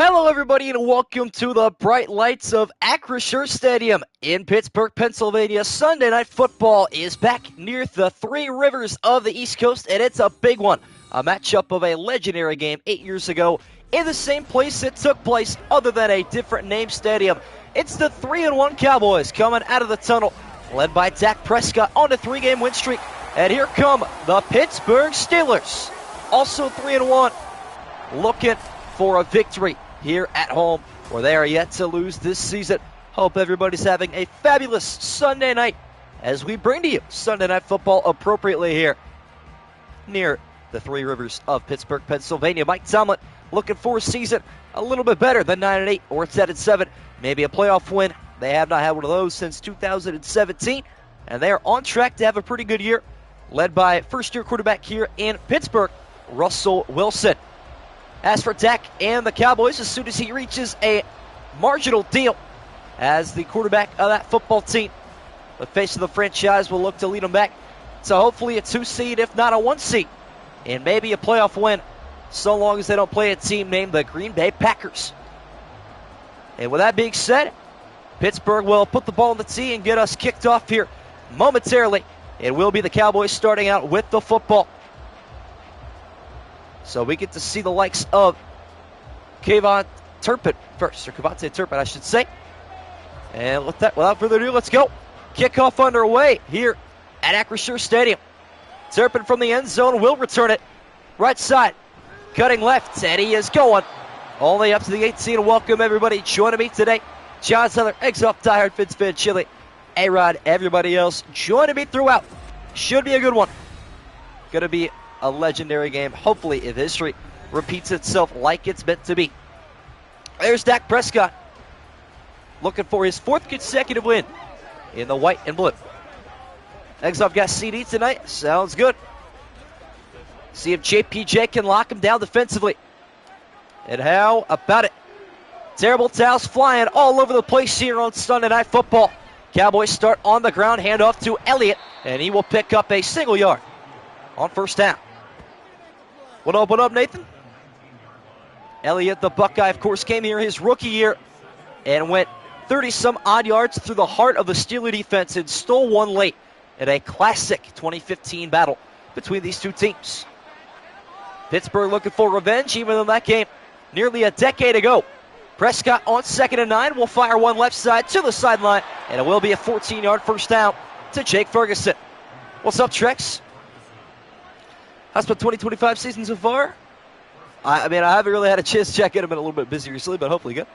Hello, everybody, and welcome to the bright lights of Acrisure Stadium in Pittsburgh, Pennsylvania. Sunday Night Football is back near the Three Rivers of the East Coast, and it's a big one. A matchup of a legendary game 8 years ago in the same place it took place, other than a different name stadium. It's the 3-1 Cowboys coming out of the tunnel, led by Dak Prescott on a 3-game win streak. And here come the Pittsburgh Steelers, also 3-1, looking for a victory here at home, where they are yet to lose this season. Hope everybody's having a fabulous Sunday night as we bring to you Sunday Night Football appropriately here near the Three Rivers of Pittsburgh, Pennsylvania. Mike Tomlin looking for a season a little bit better than 9-8 or 10-7, maybe a playoff win. They have not had one of those since 2017, and they are on track to have a pretty good year, led by first-year quarterback here in Pittsburgh, Russell Wilson. As for Dak and the Cowboys, as soon as he reaches a marginal deal as the quarterback of that football team, the face of the franchise will look to lead him back to hopefully a 2 seed, if not a 1 seed, and maybe a playoff win, so long as they don't play a team named the Green Bay Packers. And with that being said, Pittsburgh will put the ball on the tee and get us kicked off here momentarily. It will be the Cowboys starting out with the football. So we get to see the likes of Kayvon Turpin first, or Kavontae Turpin, I should say. And without further ado, let's go. Kickoff underway here at Acrisure Stadium. Turpin from the end zone will return it. Right side, cutting left, and he is going all the way up to the 18. Welcome, everybody, joining me today. John Zeller, Exoff Diehard, Fitz Fan Chili, A-Rod, everybody else joining me throughout. Should be a good one. Going to be a legendary game, hopefully, if history repeats itself like it's meant to be. There's Dak Prescott, looking for his 4th consecutive win in the white and blue. Exoff got CD tonight. Sounds good. See if JPJ can lock him down defensively. And how about it? Terrible towels flying all over the place here on Sunday Night Football. Cowboys start on the ground, hand off to Elliott, and he will pick up a single yard on first down. What up, Nathan? Elliott, the Buckeye, of course, came here his rookie year and went 30-some-odd yards through the heart of the Steeler defense and stole one late in a classic 2015 battle between these two teams. Pittsburgh looking for revenge, even though that game nearly a decade ago. Prescott on 2nd and 9 will fire one left side to the sideline, and it will be a 14-yard first down to Jake Ferguson. What's up, Trex? How's the 2025 season so far? I haven't really had a chance to check it. I've been a little bit busy recently, but hopefully good.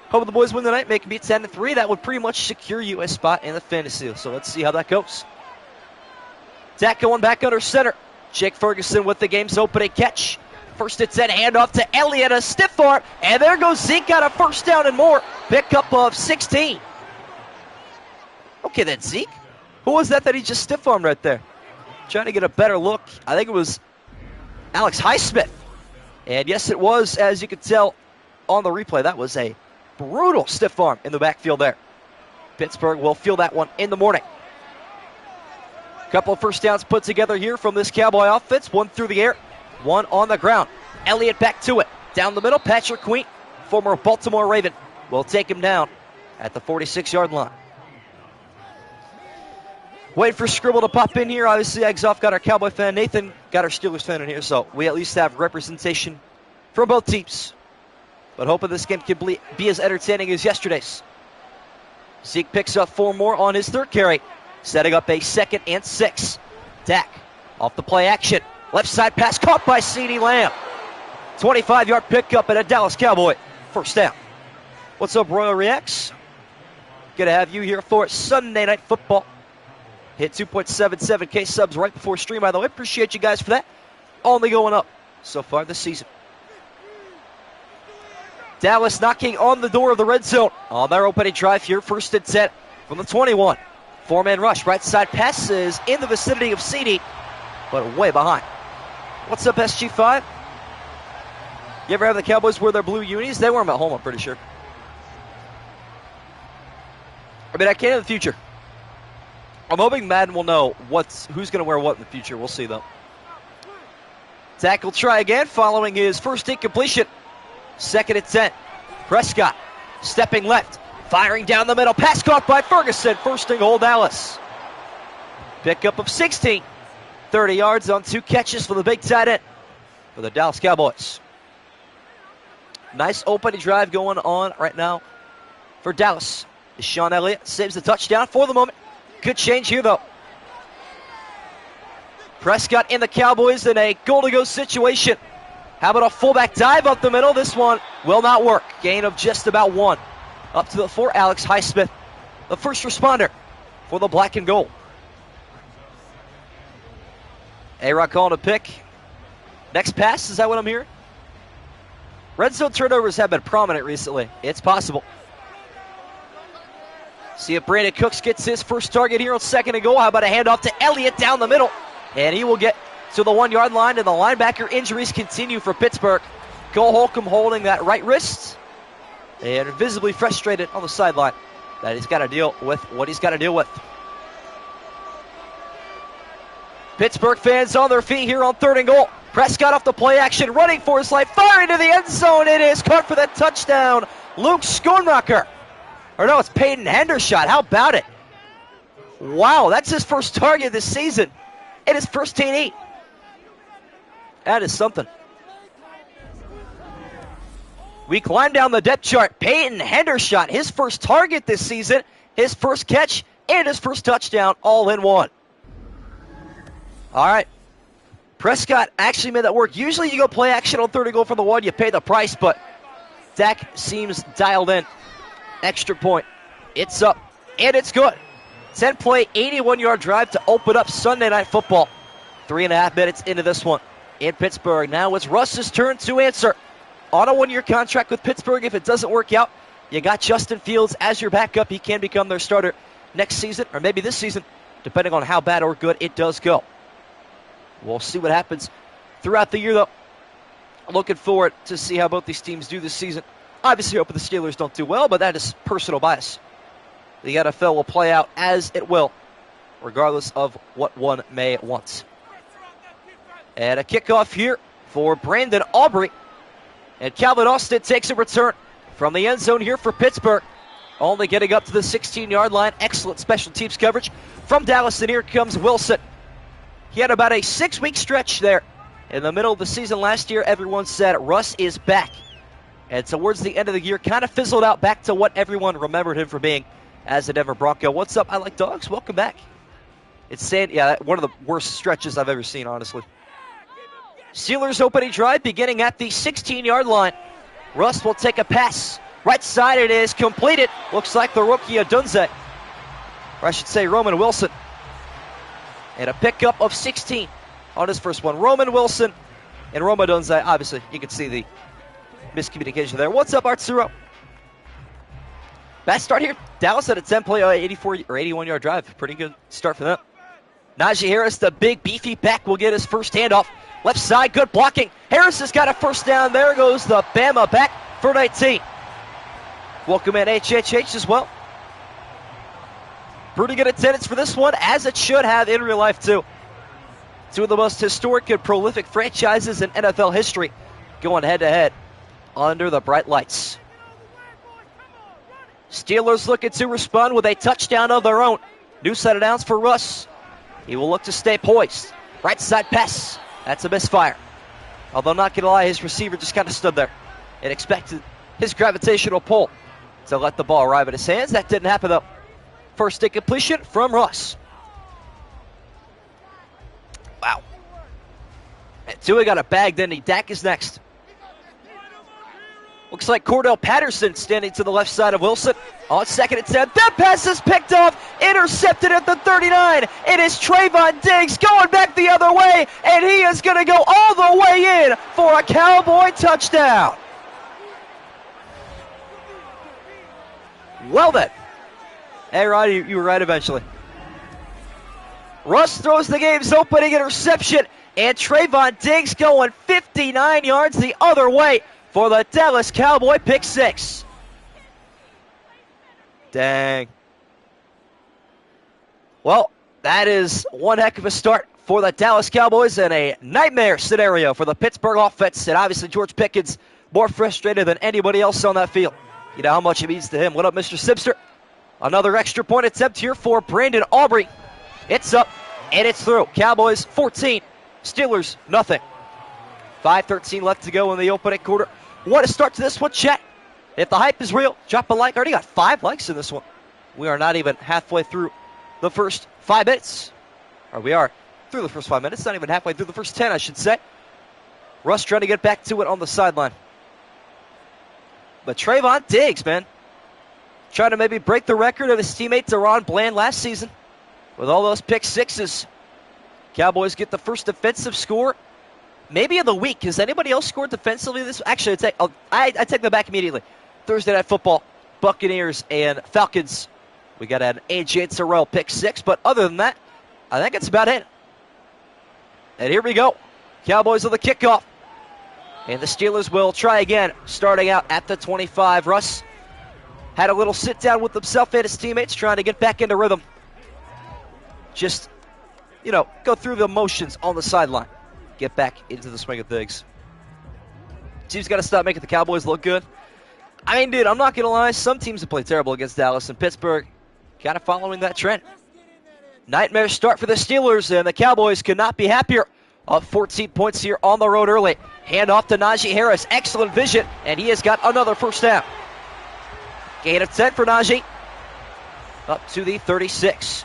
Hoping the boys win tonight, make it be 10-3. That would pretty much secure you a spot in the fantasy. So let's see how that goes. Dak going back under center. Jake Ferguson with the game's opening catch. First and 10, handoff to Elliott, a stiff arm, and there goes Zeke, got a first down and more. Pickup of 16. Okay then, Zeke. Who was that he just stiff armed right there? Trying to get a better look. I think it was Alex Highsmith. And yes, it was, as you can tell on the replay. That was a brutal stiff arm in the backfield there. Pittsburgh will feel that one in the morning. Couple of first downs put together here from this Cowboy offense. One through the air, one on the ground. Elliott back to it. Down the middle, Patrick Queen, former Baltimore Raven, will take him down at the 46-yard line. Waiting for Scribble to pop in here. Obviously, Exoff got our Cowboy fan. Nathan got our Steelers fan in here, so we at least have representation from both teams. But hoping this game can be as entertaining as yesterday's. Zeke picks up 4 more on his 3rd carry, setting up a 2nd and 6. Dak off the play action. Left side pass caught by CeeDee Lamb. 25-yard pickup and a Dallas Cowboy first down. What's up, Royal Reacts? Good to have you here for Sunday Night Football. Hit 2.77K subs right before stream, by the way. Appreciate you guys for that. Only going up so far this season. Dallas knocking on the door of the red zone on their opening drive here. First and 10 from the 21. 4-man rush. Right side passes in the vicinity of CD, but way behind. What's up, SG5? You ever have the Cowboys wear their blue unis? They wear them at home, I'm pretty sure. I can in the future. I'm hoping Madden will know who's going to wear what in the future. We'll see, though. Tackle try again following his first incompletion. 2nd and 10. Prescott stepping left, firing down the middle. Pass caught by Ferguson. 1st and goal, Dallas. Pickup of 16. 30 yards on 2 catches for the big tight end for the Dallas Cowboys. Nice opening drive going on right now for Dallas. Sean Elliott saves the touchdown for the moment. Good change here, though. Prescott and the Cowboys in a goal-to-go situation. How about a fullback dive up the middle? This one will not work. Gain of just about 1. Up to the 4, Alex Highsmith, the first responder for the black and gold. A-Rod calling a pick. Next pass, is that what I'm hearing? Red zone turnovers have been prominent recently. It's possible. See if Brandon Cooks gets his first target here on 2nd and goal. How about a handoff to Elliott down the middle? And he will get to the 1-yard line, and the linebacker injuries continue for Pittsburgh. Cole Holcomb holding that right wrist and visibly frustrated on the sideline that he's got to deal with what he's got to deal with. Pittsburgh fans on their feet here on 3rd and goal. Prescott off the play action, running for his life, firing to the end zone. It is caught for the touchdown. Luke Schoonmaker. Or no, it's Peyton Hendershot. How about it? Wow, that's his first target this season. It is first TD. That is something. We climb down the depth chart. Peyton Hendershot, his first target this season, his first catch, and his first touchdown all in one. All right. Prescott actually made that work. Usually you go play action on 3rd and goal for the 1, you pay the price, but Dak seems dialed in. Extra point. It's up, and it's good. 10-play, 81-yard drive to open up Sunday Night Football. 3.5 minutes into this one in Pittsburgh. Now it's Russ's turn to answer. On a 1-year contract with Pittsburgh. If it doesn't work out, you got Justin Fields as your backup. He can become their starter next season, or maybe this season, depending on how bad or good it does go. We'll see what happens throughout the year, though. Looking forward to see how both these teams do this season. Obviously, hoping the Steelers don't do well, but that is personal bias. The NFL will play out as it will, regardless of what one may want. And a kickoff here for Brandon Aubrey. And Calvin Austin takes a return from the end zone here for Pittsburgh. Only getting up to the 16-yard line. Excellent special teams coverage from Dallas. And here comes Wilson. He had about a 6-week stretch there. In the middle of the season last year, everyone said Russ is back. And towards the end of the year, kind of fizzled out back to what everyone remembered him for being as a Denver Bronco. What's up? I like dogs. Welcome back. It's saying, yeah, one of the worst stretches I've ever seen, honestly. Steelers opening drive beginning at the 16-yard line. Russ will take a pass. Right side, it is completed. Looks like the rookie Odunze. Or I should say Roman Wilson. And a pickup of 16 on his first one. Roman Wilson and Roma Odunze. Obviously, you can see the miscommunication there. What's up, Arturo? Best start here. Dallas had a 10-play, 84 or 81-yard drive. Pretty good start for them. Najee Harris, the big beefy back, will get his first handoff. Left side, good blocking. Harris has got a first down. There goes the Bama back for 19. Welcome in HHH as well. Pretty good attendance for this one, as it should have in real life, too. Two of the most historic and prolific franchises in NFL history going head-to-head under the bright lights. Steelers looking to respond with a touchdown of their own. New set of downs for Russ. He will look to stay poised. Right side pass. That's a misfire. Although not going to lie, his receiver just kind of stood there and expected his gravitational pull to let the ball arrive at his hands. That didn't happen, though. First incompletion from Russ. Wow. And Tua got a bag, then Dak is next. Looks like Cordell Patterson standing to the left side of Wilson on 2nd and 10. That pass is picked off, intercepted at the 39. It is Trayvon Diggs going back the other way, and he is going to go all the way in for a Cowboy touchdown. Well then. Hey, Roddy, you were right eventually. Russ throws the game's opening interception, and Trayvon Diggs going 59 yards the other way for the Dallas Cowboy pick six. Dang. Well, that is one heck of a start for the Dallas Cowboys and a nightmare scenario for the Pittsburgh offense. And obviously George Pickens more frustrated than anybody else on that field. You know how much it means to him. What up, Mr. Sipster? Another extra point attempt here for Brandon Aubrey. It's up, and it's through. Cowboys 14, Steelers nothing. 5:13 left to go in the opening quarter. What a start to this one, chat. If the hype is real, drop a like. Already got 5 likes in this one. We are not even halfway through the first 5 minutes. Or we are through the first 5 minutes, not even halfway through the first 10, I should say. Russ trying to get back to it on the sideline. But Trayvon Diggs, man, trying to maybe break the record of his teammate Deron Bland last season with all those pick sixes. Cowboys get the first defensive score, maybe of the week. Has anybody else scored defensively this? Actually, I take that back immediately. Thursday Night Football, Buccaneers and Falcons. We got an A.J. Terrell pick 6, but other than that, I think it's about it. And here we go. Cowboys on the kickoff. And the Steelers will try again, starting out at the 25. Russ had a little sit down with himself and his teammates, trying to get back into rhythm. Just, go through the motions on the sideline. Get back into the swing of things. Team's got to stop making the Cowboys look good. I mean, dude, I'm not going to lie. Some teams have played terrible against Dallas, and Pittsburgh kind of following that trend. Nightmare start for the Steelers, and the Cowboys could not be happier. Up 14 points here on the road early. Hand off to Najee Harris. Excellent vision, and he has got another first down. Gain of 10 for Najee. Up to the 36.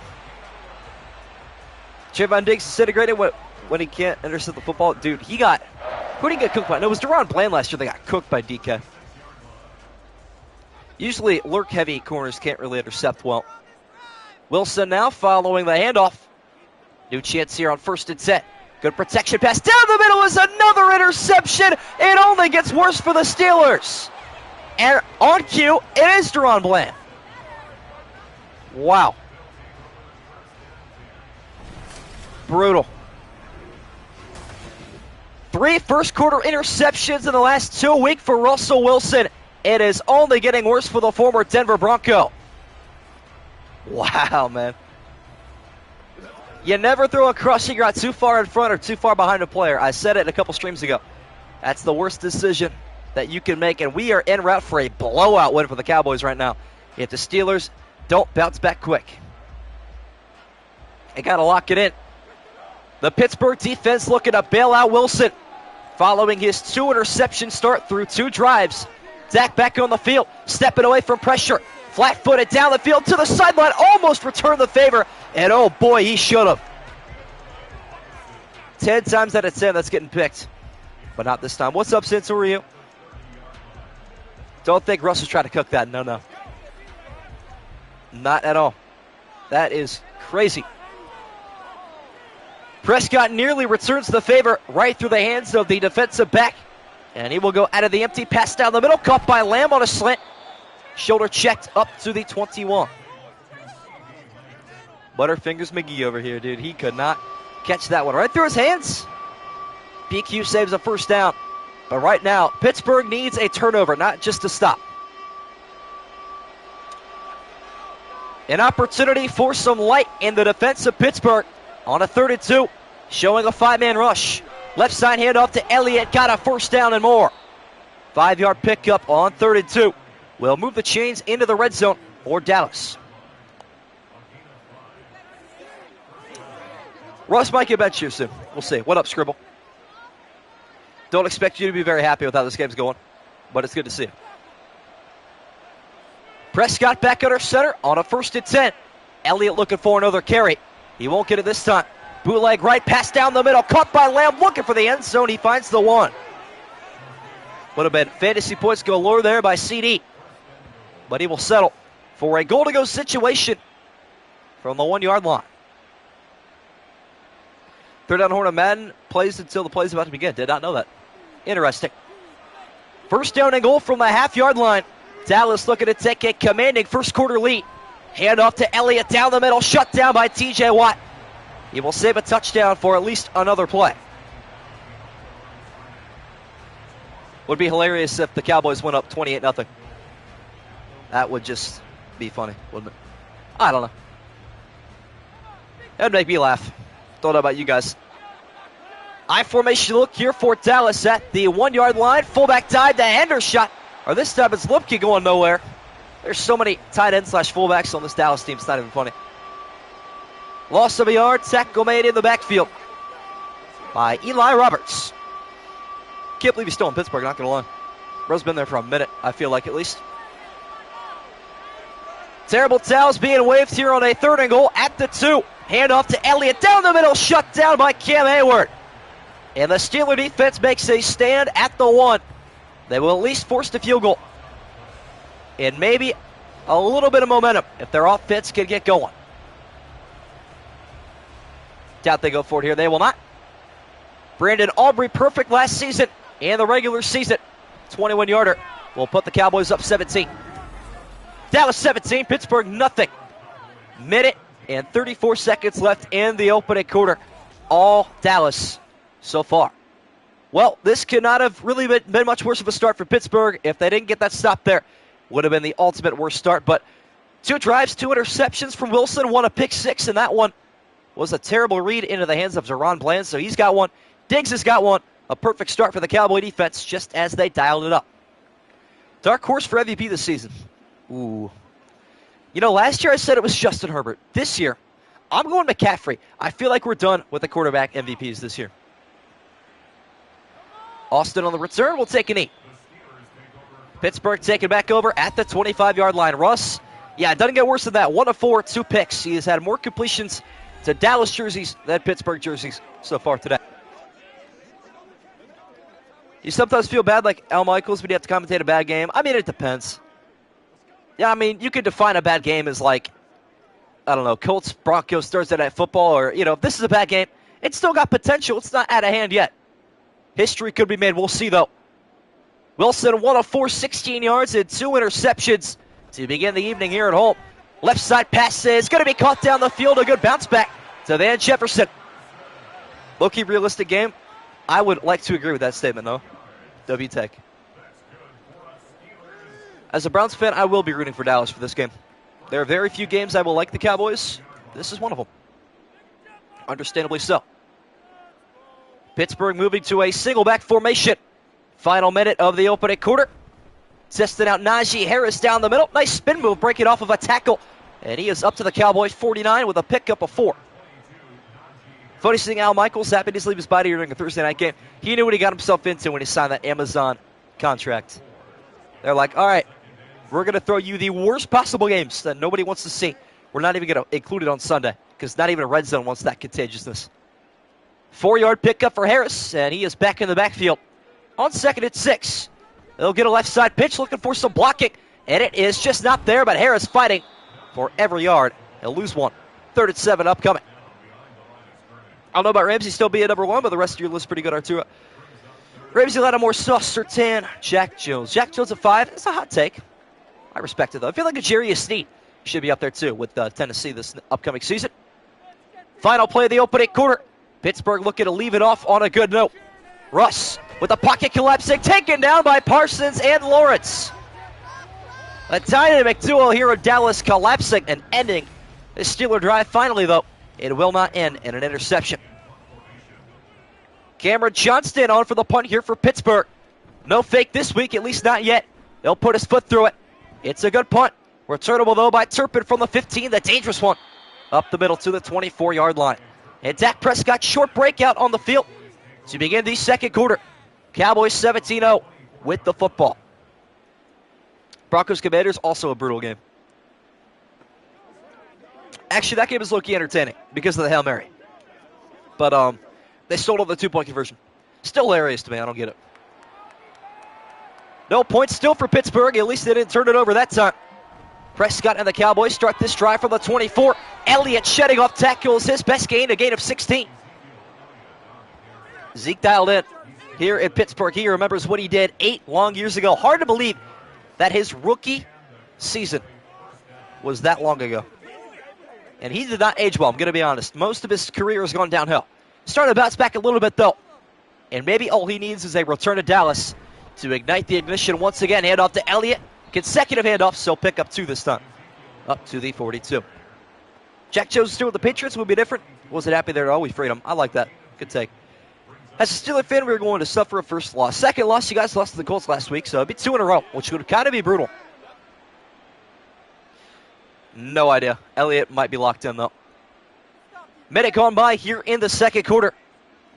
Trayvon Diggs disintegrated when he can't intercept the football. Dude, who did he get cooked by? No, it was Deron Bland last year that got cooked by DK. Usually lurk-heavy corners can't really intercept well. Wilson now following the handoff. New chance here on 1st and 10. Good protection pass. Down the middle is another interception. It only gets worse for the Steelers. And on cue, it is Deron Bland. Wow. Brutal. 3 first-quarter interceptions in the last 2 weeks for Russell Wilson. It is only getting worse for the former Denver Bronco. Wow, man. You never throw a crushing route too far in front or too far behind a player. I said it a couple streams ago. That's the worst decision that you can make, and we are en route for a blowout win for the Cowboys right now if the Steelers don't bounce back quick. They got to lock it in. The Pittsburgh defense looking to bail out Wilson following his 2-interception start through 2 drives. Dak back on the field, stepping away from pressure. Flat-footed down the field to the sideline, almost returned the favor, and oh boy, he should have. 10 times out of 10, that's getting picked, but not this time. What's up, Since? Who are you? Don't think Russ was trying to cook that. No. Not at all. That is crazy. Prescott nearly returns the favor right through the hands of the defensive back, and he will go out of the empty, pass down the middle, caught by Lamb on a slant. Shoulder checked up to the 21. Butterfingers McGee over here, dude. He could not catch that one right through his hands. PQ saves a first down. But right now, Pittsburgh needs a turnover, not just a stop. An opportunity for some light in the defense of Pittsburgh on a 3rd and 2, showing a 5-man rush. Left side handoff to Elliott, got a first down and more. 5-yard pickup on 3rd and 2. We'll move the chains into the red zone for Dallas. Russ might get benched here soon. We'll see. What up, Scribble? Don't expect you to be very happy with how this game's going, but it's good to see you. Prescott back under center on a 1st and 10. Elliott looking for another carry. He won't get it this time. Bootleg right, pass down the middle, caught by Lamb, looking for the end zone. He finds the 1. Would have been fantasy points galore there by CD. But he will settle for a goal-to-go situation from the 1-yard line. 3rd down horn of Madden plays until the play's about to begin. Did not know that. Interesting. 1st down and goal from the half-yard line. Dallas looking to take a commanding first-quarter lead. Hand off to Elliott down the middle, shut down by TJ Watt. He will save a touchdown for at least another play. Would be hilarious if the Cowboys went up 28-0. That would just be funny, wouldn't it? I don't know. That'd make me laugh. Don't know about you guys. I formation look here for Dallas at the 1-yard line. Fullback dive, the Henders shot. Or this time it's Lupke going nowhere. There's so many tight end / fullbacks on this Dallas team, it's not even funny. Loss of a yard, tackle made in the backfield by Eli Roberts. Can't believe he's still in Pittsburgh, not going to lie. Bro's been there for a minute, I feel like at least. Terrible towels being waved here on a 3rd and goal at the 2. Hand off to Elliott, down the middle, shut down by Cam Hayward. And the Steeler defense makes a stand at the 1. They will at least force the field goal. And maybe a little bit of momentum if their offense can get going. Doubt they go for it here. They will not. Brandon Aubrey, perfect last season and the regular season. 21-yarder will put the Cowboys up 17. Dallas 17, Pittsburgh nothing. Minute and 34 seconds left in the opening quarter. All Dallas so far. Well, this could not have really been much worse of a start for Pittsburgh. If they didn't get that stop there, would have been the ultimate worst start. But 2 drives, 2 interceptions from Wilson, 1 a pick 6, and that one was a terrible read into the hands of Zeron Bland. So he's got 1. Diggs has got 1. A perfect start for the Cowboy defense just as they dialed it up. Dark horse for MVP this season. Ooh. You know, last year I said it was Justin Herbert. This year, I'm going McCaffrey. I feel like we're done with the quarterback MVPs this year. Austin on the return will take a knee. Pittsburgh taking back over at the 25-yard line. Russ, yeah, it doesn't get worse than that. 1 of 4, 2 picks. He has had more completions to Dallas jerseys than Pittsburgh jerseys so far today. You sometimes feel bad like Al Michaels when you have to commentate a bad game. I mean, it depends. Yeah, I mean, you could define a bad game as like, I don't know, Colts, Broncos, Thursday Night Football, or, you know, if this is a bad game, it's still got potential. It's not out of hand yet. History could be made. We'll see, though. Wilson, 1 of 4, 16 yards and 2 interceptions to begin the evening here at home. Left side pass is going to be caught down the field. A good bounce back to Van Jefferson. Low-key realistic game. I would like to agree with that statement, though. W-Tech. As a Browns fan, I will be rooting for Dallas for this game. There are very few games I will like the Cowboys. This is one of them. Understandably so. Pittsburgh moving to a single back formation. Final minute of the opening quarter. Testing out Najee Harris down the middle. Nice spin move, breaking off of a tackle. And he is up to the Cowboys 49 with a pickup of 4. Funny seeing Al Michaels happy to leave his body during a Thursday night game. He knew what he got himself into when he signed that Amazon contract. They're like, all right, we're going to throw you the worst possible games that nobody wants to see. We're not even going to include it on Sunday because not even a red zone wants that contagiousness. 4-yard pickup for Harris, and he is back in the backfield. On 2nd and 6. They'll get a left side pitch looking for some blocking, and it is just not there, but Harris fighting for every yard. He'll lose 1. 3rd and 7 upcoming. I don't know about Ramsey still being number 1, but the rest of your list is pretty good, Arturo. Ramsey led a more Sauce Surtain. Jack Jones. Jack Jones at 5. It's a hot take. I respect it, though. I feel like Ajarius Sneed should be up there, too, with Tennessee this upcoming season. Final play of the opening quarter. Pittsburgh looking to leave it off on a good note. Russ with the pocket collapsing, taken down by Parsons and Lawrence. A dynamic duo here in Dallas collapsing and ending the Steeler drive. Finally, though, it will not end in an interception. Cameron Johnston on for the punt here for Pittsburgh. No fake this week, at least not yet. They'll put his foot through it. It's a good punt. Returnable, though, by Turpin from the 15, the dangerous one. Up the middle to the 24-yard line. And Dak Prescott, short breakout on the field to begin the second quarter. Cowboys 17-0 with the football. Broncos Commanders, also a brutal game. Actually, that game is low-key entertaining because of the Hail Mary. But they sold on the 2-point conversion. Still hilarious to me. I don't get it. No points still for Pittsburgh. At least they didn't turn it over that time. Prescott and the Cowboys start this drive from the 24. Elliott shedding off tackles. His best gain, a gain of 16. Zeke dialed in here in Pittsburgh. He remembers what he did 8 long years ago. Hard to believe that his rookie season was that long ago. And he did not age well, I'm going to be honest. Most of his career has gone downhill. Starting to bounce back a little bit, though. And maybe all he needs is a return to Dallas to ignite the ignition once again. Handoff to Elliott. Consecutive handoffs, so pick up 2 this time. Up to the 42. Jack Jones still with the Patriots would be different. Wasn't happy there at all. We freed him. I like that. Good take. As a Steeler fan, we're going to suffer a first loss. Second loss, you guys lost to the Colts last week, so it'd be 2 in a row, which would kind of be brutal. No idea. Elliott might be locked in, though. Minute gone by here in the second quarter.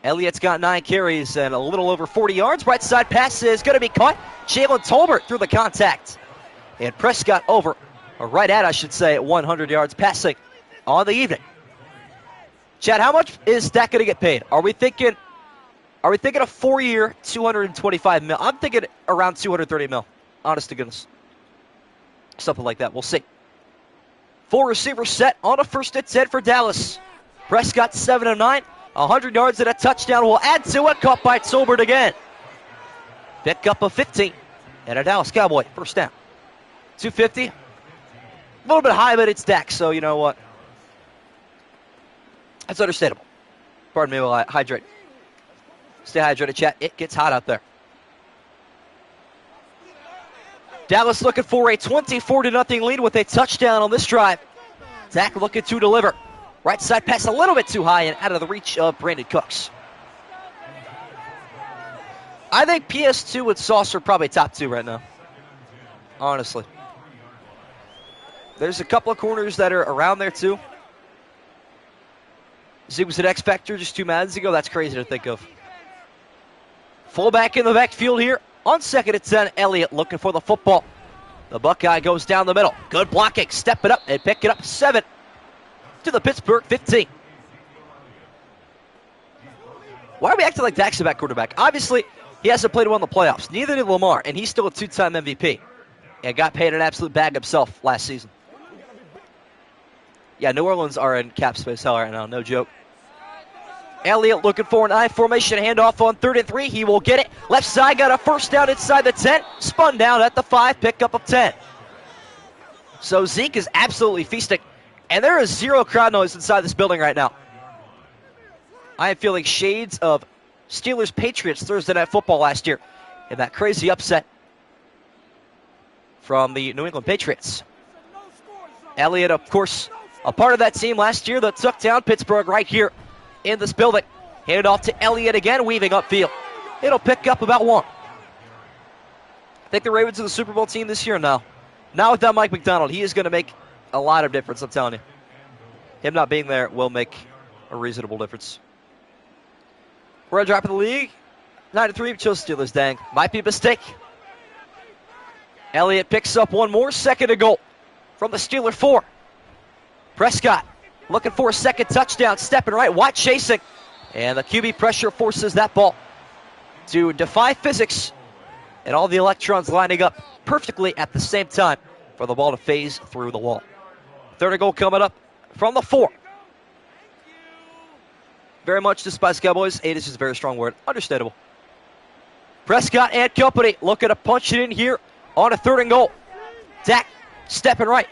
Elliott's got 9 carries and a little over 40 yards. Right side pass is going to be caught. Jalen Tolbert through the contact. And Prescott over, or right at, I should say, 100 yards passing on the evening. Chad, how much is Dak going to get paid? Are we thinking a 4-year, $225 million? I'm thinking around $230 million. Honest to goodness. Something like that. We'll see. 4 receivers set on a 1st and 10 for Dallas. Prescott 7 of 9. 100 yards and a touchdown will add to it. Caught by Tolbert again. Pick up a 15. And a Dallas Cowboy first down. 250. A little bit high, but it's Dak, so you know what? That's understandable. Pardon me while I hydrate. Stay hydrated, chat. It gets hot out there. Dallas looking for a 24-0 lead with a touchdown on this drive. Dak looking to deliver. Right side pass a little bit too high and out of the reach of Brandon Cooks. I think PS2 and Sauce are probably top 2 right now. Honestly. There's a couple of corners that are around there too. Zeke was an X Factor just 2 Maddens ago. That's crazy to think of. Fullback in the backfield here. On 2nd and 10, Elliott looking for the football. The Buckeye goes down the middle. Good blocking. Step it up and pick it up 7 to the Pittsburgh 15. Why are we acting like Dak's a back quarterback? Obviously, he hasn't played well in the playoffs. Neither did Lamar, and he's still a 2-time MVP. And got paid an absolute bag himself last season. Yeah, New Orleans are in cap space hell right now. No joke. Elliott looking for an I formation handoff on 3rd and 3. He will get it. Left side got a first down inside the 10. Spun down at the 5. Pickup of 10. So Zeke is absolutely feasting. And there is 0 crowd noise inside this building right now. I am feeling shades of Steelers-Patriots Thursday Night Football last year. And that crazy upset from the New England Patriots. Elliott, of course, a part of that team last year that took down Pittsburgh right here in this building. Handed off to Elliott again, weaving upfield. It'll pick up about 1. I think the Ravens are the Super Bowl team this year now. Now without Mike McDonald, he is going to make a lot of difference, I'm telling you. Him not being there will make a reasonable difference. We're a drop in the league. 9-3, chose Steelers, dang. Might be a mistake. Elliott picks up 1 more, 2nd and goal from the Steeler 4. Prescott looking for a 2nd touchdown, stepping right, wide chasing. And the QB pressure forces that ball to defy physics. And all the electrons lining up perfectly at the same time for the ball to phase through the wall. 3rd and goal coming up from the 4. Very much despise Cowboys. 8 is just a very strong word. Understandable. Prescott and company looking to punch it in here on a 3rd and goal. Dak stepping right.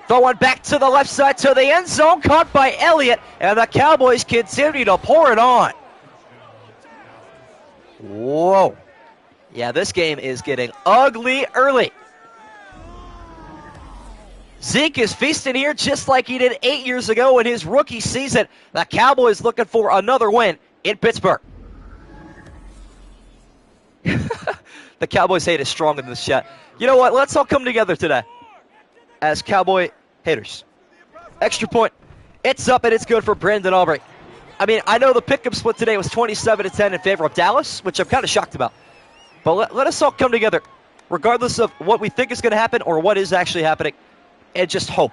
Throwing back to the left side to the end zone. Caught by Elliott. And the Cowboys continue to pour it on. Whoa. Yeah, this game is getting ugly early. Zeke is feasting here just like he did 8 years ago in his rookie season. The Cowboys looking for another win in Pittsburgh. The Cowboys hate is strong in this chat. You know what? Let's all come together today as Cowboy haters. Extra point. It's up and it's good for Brandon Aubrey. I mean, I know the pick-up split today was 27-10 in favor of Dallas, which I'm kind of shocked about. But let us all come together, regardless of what we think is going to happen or what is actually happening, and just hope.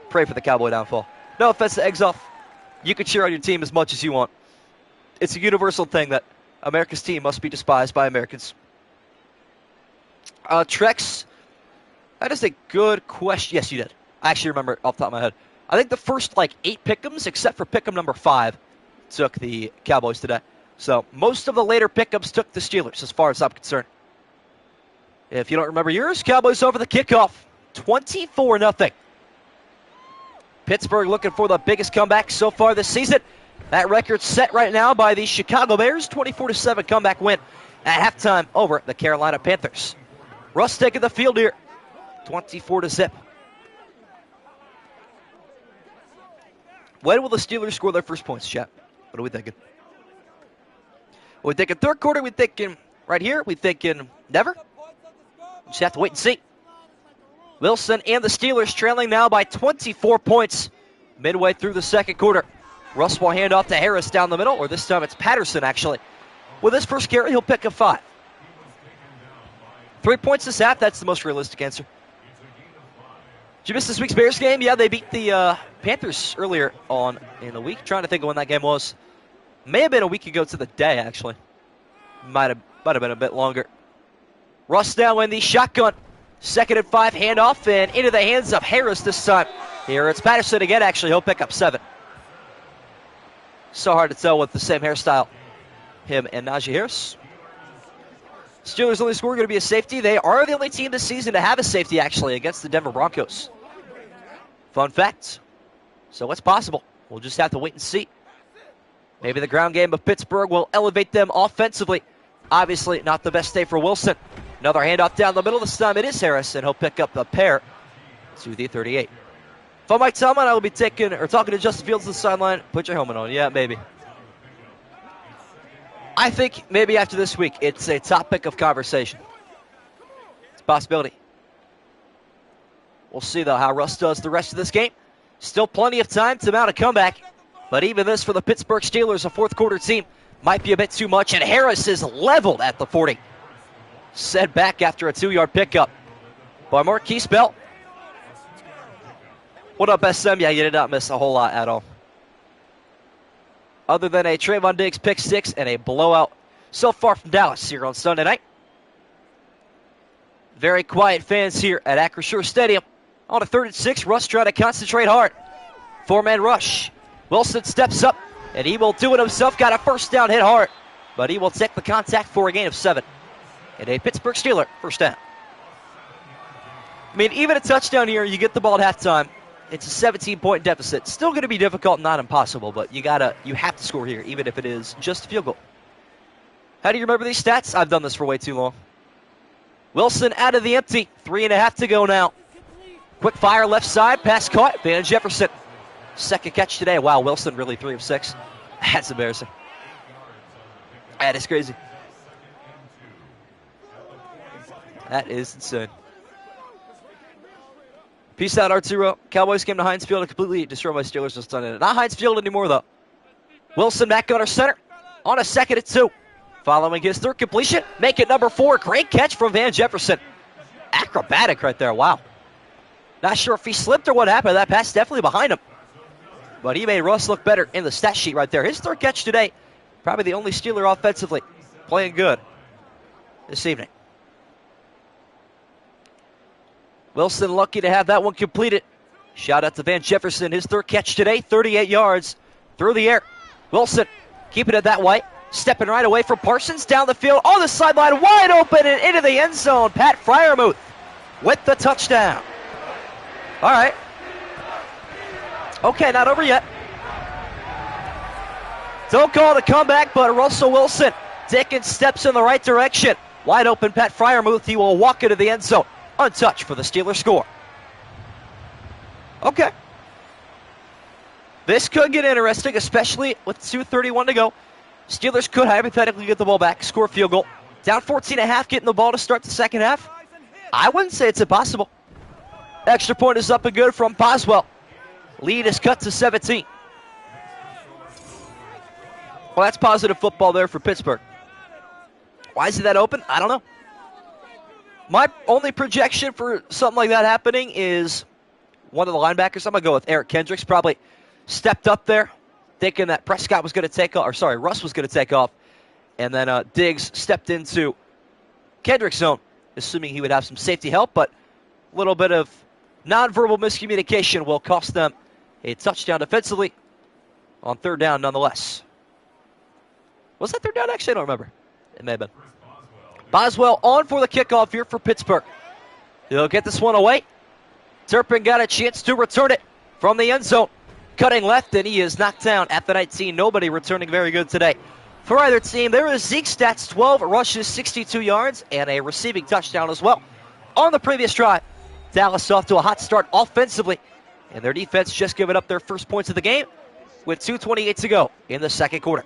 Pray for the Cowboy downfall. No offense to Eggs Off. You can cheer on your team as much as you want. It's a universal thing that America's team must be despised by Americans. Trex, that is a good question. Yes, you did. I actually remember it off the top of my head. I think the first 8 pick'ems, except for pick'em number 5, took the Cowboys today. So most of the later pickups took the Steelers, as far as I'm concerned. If you don't remember yours, Cowboys over the kickoff, 24-0. Pittsburgh looking for the biggest comeback so far this season. That record's set right now by the Chicago Bears, 24-7 comeback win at halftime over the Carolina Panthers. Russ taking the field here, 24-0. When will the Steelers score their first points, chat? What are we thinking? We're thinking third quarter. We're thinking right here. We're thinking never. Just have to wait and see. Wilson and the Steelers trailing now by 24 points midway through the second quarter. Russ will hand off to Harris down the middle, or this time it's Patterson actually. With his first carry, he'll pick up 5. 3 points this half, that's the most realistic answer. Did you miss this week's Bears game? Yeah, they beat the Panthers earlier on in the week. Trying to think of when that game was. May have been a week ago to the day, actually. Might have been a bit longer. Russ now in the shotgun. 2nd and 5 handoff, and into the hands of Harris this time. Here it's Patterson again, actually. He'll pick up 7. So hard to tell with the same hairstyle. Him and Najee Harris. Steelers' only score going to be a safety. They are the only team this season to have a safety, actually, against the Denver Broncos. Fun fact. So it's possible. We'll just have to wait and see. Maybe the ground game of Pittsburgh will elevate them offensively. Obviously, not the best day for Wilson. Another handoff down the middle. This time it is Harris, and he'll pick up a pair to the 38. If I'm Mike Tomlin, I will be talking to Justin Fields on the sideline. Put your helmet on. Yeah, maybe. I think maybe after this week, it's a topic of conversation. It's a possibility. We'll see, though, how Russ does the rest of this game. Still plenty of time to mount a comeback. But even this for the Pittsburgh Steelers, a fourth quarter team, might be a bit too much. And Harris is leveled at the 40. Set back after a 2-yard pickup by Marquise Bell. What up, SM? Yeah, you did not miss a whole lot at all. Other than a Trayvon Diggs pick 6 and a blowout so far from Dallas here on Sunday night. Very quiet fans here at Acrisure Stadium. On a 3rd and 6, Russ trying to concentrate hard. 4-man rush. Wilson steps up, and he will do it himself. Got a first down, hit hard. But he will take the contact for a gain of 7. And a Pittsburgh Steeler first down. I mean, even a touchdown here, you get the ball at halftime. It's a 17-point deficit. Still going to be difficult, not impossible, but you have to score here, even if it is just a field goal. How do you remember these stats? I've done this for way too long. Wilson out of the empty. 3.5 to go now. Quick fire left side. Pass caught. Van Jefferson. Second catch today. Wow, Wilson really 3 of 6. That's embarrassing. That is crazy. That is insane. Peace out, Arturo. Cowboys came to Heinz Field and completely destroyed my Steelers just done it. Not Heinz Field anymore, though. Wilson back under center on a 2nd and 2. Following his 3rd completion. Make it number 4. Great catch from Van Jefferson. Acrobatic right there. Wow. Not sure if he slipped or what happened. That pass definitely behind him. But he made Russ look better in the stat sheet right there. His 3rd catch today. Probably the only Steeler offensively. Playing good this evening. Wilson lucky to have that one completed. Shout out to Van Jefferson. His 3rd catch today, 38 yards through the air. Wilson keeping it that way. Stepping right away from Parsons down the field on the sideline. Wide open and into the end zone. Pat Freiermuth with the touchdown. All right. Okay, not over yet. Don't call it a comeback, but Russell Wilson taking steps in the right direction. Wide open Pat Freiermuth. He will walk into the end zone. Untouched for the Steelers score. Okay. This could get interesting, especially with 2:31 to go. Steelers could hypothetically get the ball back, score a field goal. Down 14.5, getting the ball to start the second half. I wouldn't say it's impossible. Extra point is up and good from Boswell. Lead is cut to 17. Well, that's positive football there for Pittsburgh. Why is it that open? I don't know. My only projection for something like that happening is one of the linebackers. I'm going to go with Eric Kendricks. Probably stepped up there thinking that Prescott was going to take off, or sorry, Russ was going to take off. And then Diggs stepped into Kendrick's zone, assuming he would have some safety help. But a little bit of nonverbal miscommunication will cost them a touchdown defensively on 3rd down nonetheless. Was that 3rd down? Actually, I don't remember. It may have been. Boswell on for the kickoff here for Pittsburgh. He'll get this one away. Turpin got a chance to return it from the end zone. Cutting left, and he is knocked down at the 19. Nobody returning very good today. For either team, there is Zeke's stats, 12 rushes, 62 yards, and a receiving touchdown as well. On the previous drive, Dallas off to a hot start offensively, and their defense just giving up their first points of the game with 2:28 to go in the second quarter.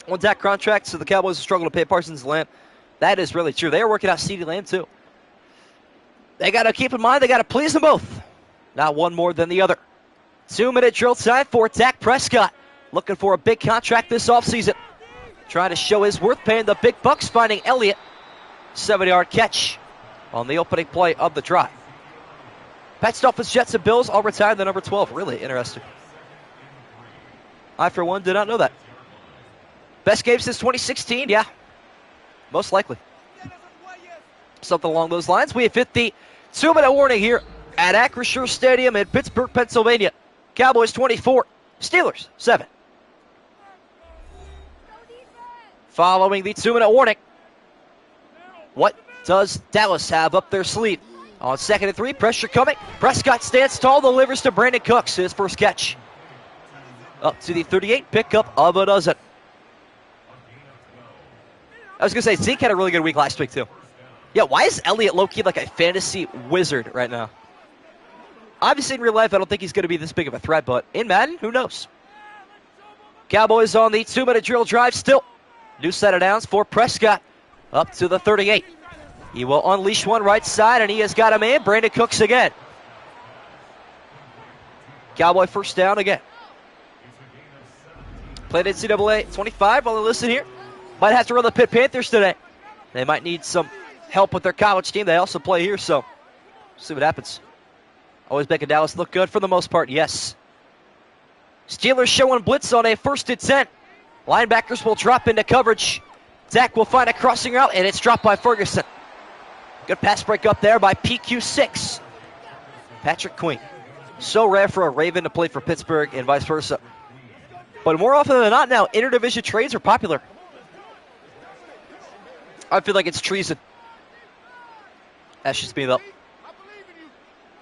On that contract, so the Cowboys are struggling to pay Parsons and Lamb. That is really true. They are working out CeeDee Lamb, too. They got to keep in mind, they got to please them both. Not one more than the other. 2-minute drill time for Dak Prescott. Looking for a big contract this offseason. Trying to show his worth, paying the big bucks, finding Elliott. 70-yard catch on the opening play of the drive. Pats, Dolphins, Jets, and Bills all retired the number 12. Really interesting. I, for one, did not know that. Best game since 2016? Yeah, most likely. Something along those lines. We have hit the 2-minute warning here at Acrisure Stadium in Pittsburgh, Pennsylvania. Cowboys 24, Steelers 7. Following the 2-minute warning, what does Dallas have up their sleeve? On 2nd and 3, pressure coming. Prescott stands tall, delivers to Brandon Cooks, his first catch. Up to the 38, pickup of a dozen. I was going to say, Zeke had a really good week last week, too. Yeah, why is Elliott low-key like a fantasy wizard right now? Obviously, in real life, I don't think he's going to be this big of a threat, but in Madden, who knows? Cowboys on the 2-minute drill drive still. New set of downs for Prescott up to the 38. He will unleash one right side, and he has got a man. Brandon Cooks again. Cowboy first down again. Played NCAA 25 while they listen here. Might have to run the Pitt Panthers today. They might need some help with their college team. They also play here, so see what happens. Always making Dallas look good for the most part, yes. Steelers showing blitz on a 1st and 10. Linebackers will drop into coverage. Dak will find a crossing route, and it's dropped by Ferguson. Good pass break up there by PQ6. Patrick Queen. So rare for a Raven to play for Pittsburgh and vice versa. But more often than not now, interdivision trades are popular. I feel like it's treason. That's just me, though.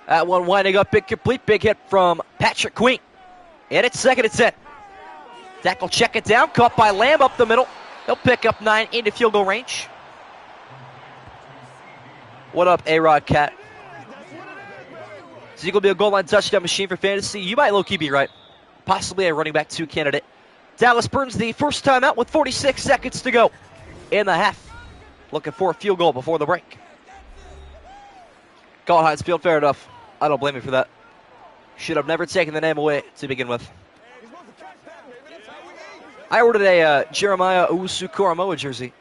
That one winding up incomplete. Big hit from Patrick Queen. And it's 2nd and 10. Dak will check it down. Caught by Lamb up the middle. He'll pick up 9 into field goal range. What up, A-Rod Cat? Is he going to be a goal line touchdown machine for fantasy? You might low-key be right. Possibly a running back 2 candidate. Dallas burns the first time out with 46 seconds to go in the half. Looking for a field goal before the break. Call it Heinz Field, fair enough. I don't blame you for that. Should have never taken the name away to begin with. I ordered a Jeremiah Owusu-Koramoah jersey.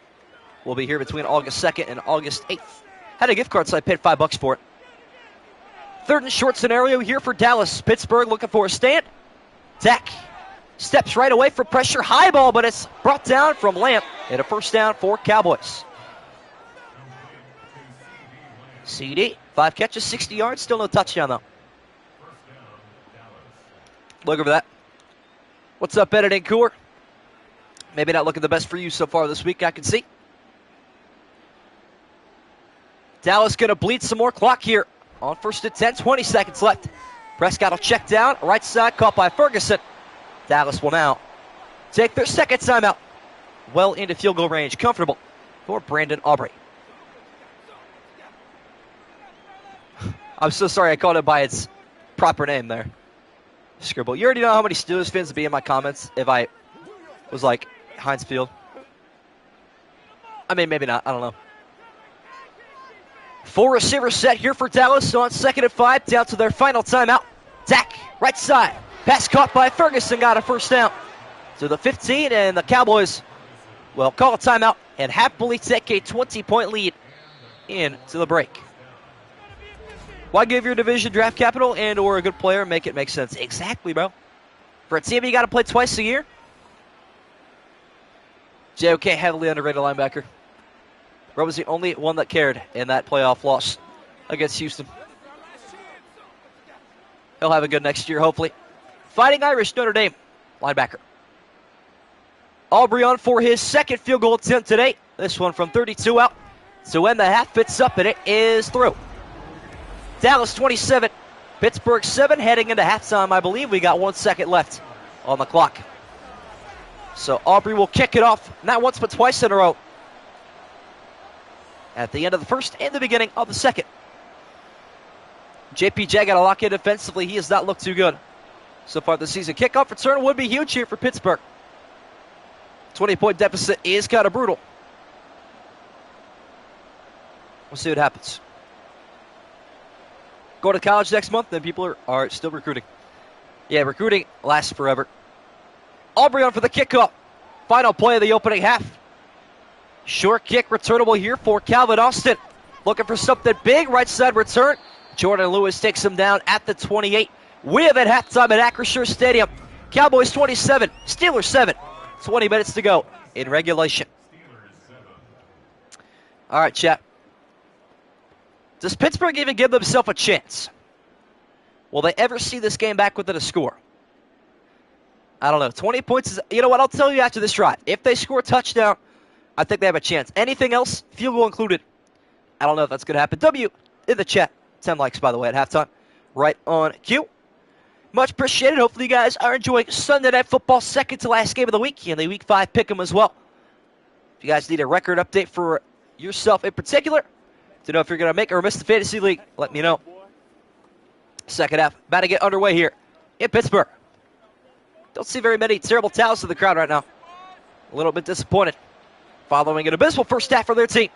Will be here between August 2nd and August 8th. Had a gift card, so I paid $5 for it. 3rd and short scenario here for Dallas. Pittsburgh looking for a stand. Dak steps right away for pressure. High ball, but it's brought down from Lamb. And a first down for Cowboys. CD, 5 catches, 60 yards. Still no touchdown, though. Look over that. What's up, Bennett and Cooler? Maybe not looking the best for you so far this week, I can see. Dallas going to bleed some more clock here on 1st and 10, 20 seconds left. Prescott will check down, right side, caught by Ferguson. Dallas will now take their 2nd timeout. Well into field goal range, comfortable for Brandon Aubrey. I'm so sorry I called it by its proper name there. Scribble. You already know how many Steelers fans would be in my comments if I was like Heinz Field. I mean, maybe not. I don't know. 4 receivers set here for Dallas on 2nd and 5, down to their final timeout. Dak, right side. Pass caught by Ferguson, got a first down to the 15, and the Cowboys will call a timeout and happily take a 20-point lead into the break. Why give your division draft capital and or a good player? Make it make sense. Exactly, bro. For a team you got to play twice a year. JOK, heavily underrated linebacker. Bro was the only one that cared in that playoff loss against Houston. He'll have a good next year, hopefully. Fighting Irish, Notre Dame linebacker. Aubrey on for his 2nd field goal attempt today. This one from 32 out. So when the half fits up, and it is through. Dallas 27, Pittsburgh 7, heading into halftime, I believe. We got 1 second left on the clock. So Aubrey will kick it off, not once but twice in a row. At the end of the first and the beginning of the second. JPJ got to lock in defensively. He has not looked too good so far this season. Kickoff return would be huge here for Pittsburgh. 20-point deficit is kind of brutal. We'll see what happens. Go to college next month, then people are still recruiting. Yeah, recruiting lasts forever. Aubrey on for the kickoff. Final play of the opening half. Short kick returnable here for Calvin Austin. Looking for something big, right side return. Jordan Lewis takes him down at the 28. We have at halftime at Acrisure Stadium. Cowboys 27, Steelers 7. 20 minutes to go in regulation. All right, chat. Does Pittsburgh even give themselves a chance? Will they ever see this game back within a score? I don't know. 20 points is, you know what, I'll tell you after this drive. If they score a touchdown, I think they have a chance. Anything else, field goal included, I don't know if that's going to happen. W in the chat. 10 likes, by the way, at halftime. Right on cue. Much appreciated. Hopefully you guys are enjoying Sunday Night Football, second to last game of the week, and the Week 5 pick'em as well. If you guys need a record update for yourself in particular, to know if you're going to make or miss the Fantasy League, let me know. Second half, about to get underway here in Pittsburgh. Don't see very many terrible towels in the crowd right now. A little bit disappointed. Following an abysmal first half for their team.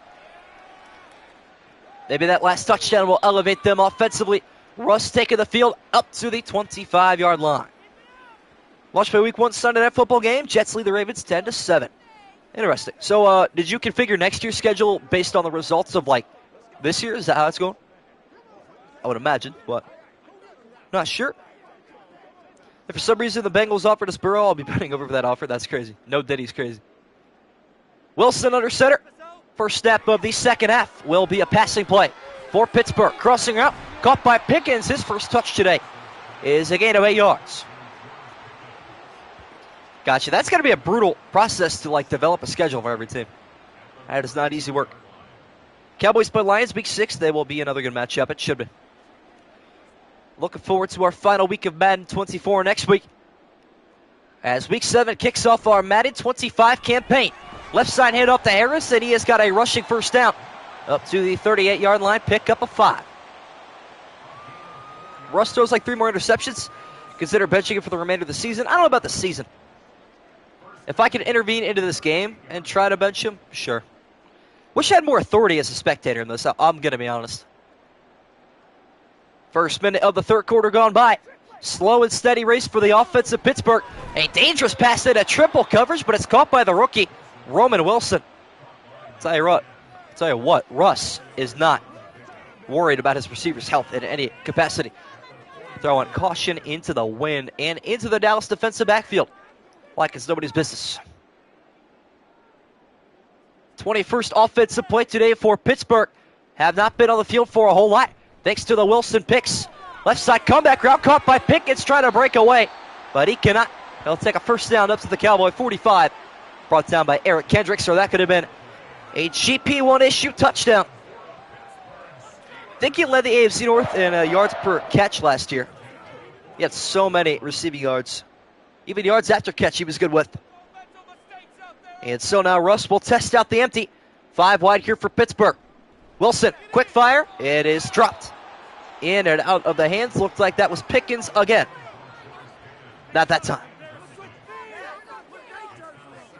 Maybe that last touchdown will elevate them offensively. Russ taking the field up to the 25-yard line. Watch my Week 1 Sunday Night Football game. Jets lead the Ravens 10-7. Interesting. So, did you configure next year's schedule based on the results of, like, this year? Is that how it's going? I would imagine, but not sure. If for some reason the Bengals offered us Burrow, I'll be betting over for that offer. That's crazy. No Diddy's crazy. Wilson under center. First snap of the second half will be a passing play for Pittsburgh. Crossing out, caught by Pickens. His first touch today is a gain of 8 yards. Gotcha. That's going to be a brutal process to, like, develop a schedule for every team. That is not easy work. Cowboys play Lions Week 6. They will be another good matchup. It should be. Looking forward to our final week of Madden 24 next week. As Week 7 kicks off our Madden 25 campaign. Left side handoff to Harris, and he has got a rushing first down. Up to the 38-yard line, pick up a 5. Russ throws like 3 more interceptions. Consider benching him for the remainder of the season. I don't know about the season. If I can intervene into this game and try to bench him, sure. Wish I had more authority as a spectator in this. I'm going to be honest. First minute of the third quarter gone by. Slow and steady race for the offense of Pittsburgh. A dangerous pass into triple coverage, but it's caught by the rookie, Roman Wilson. Tell you what, Russ is not worried about his receiver's health in any capacity. Throwing caution into the wind and into the Dallas defensive backfield like it's nobody's business. 21st offensive play today for Pittsburgh. Have not been on the field for a whole lot, thanks to the Wilson picks. Left side comeback route caught by Pickens, trying to break away, but he cannot. He'll take a first down up to the Cowboy 45. Brought down by Eric Kendricks, or that could have been a GP1 issue touchdown. I think he led the AFC North in yards per catch last year. He had so many receiving yards. Even yards after catch he was good with. And so now Russ will test out the empty. 5 wide here for Pittsburgh. Wilson, quick fire. It is dropped. In and out of the hands. Looked like that was Pickens again. Not that time.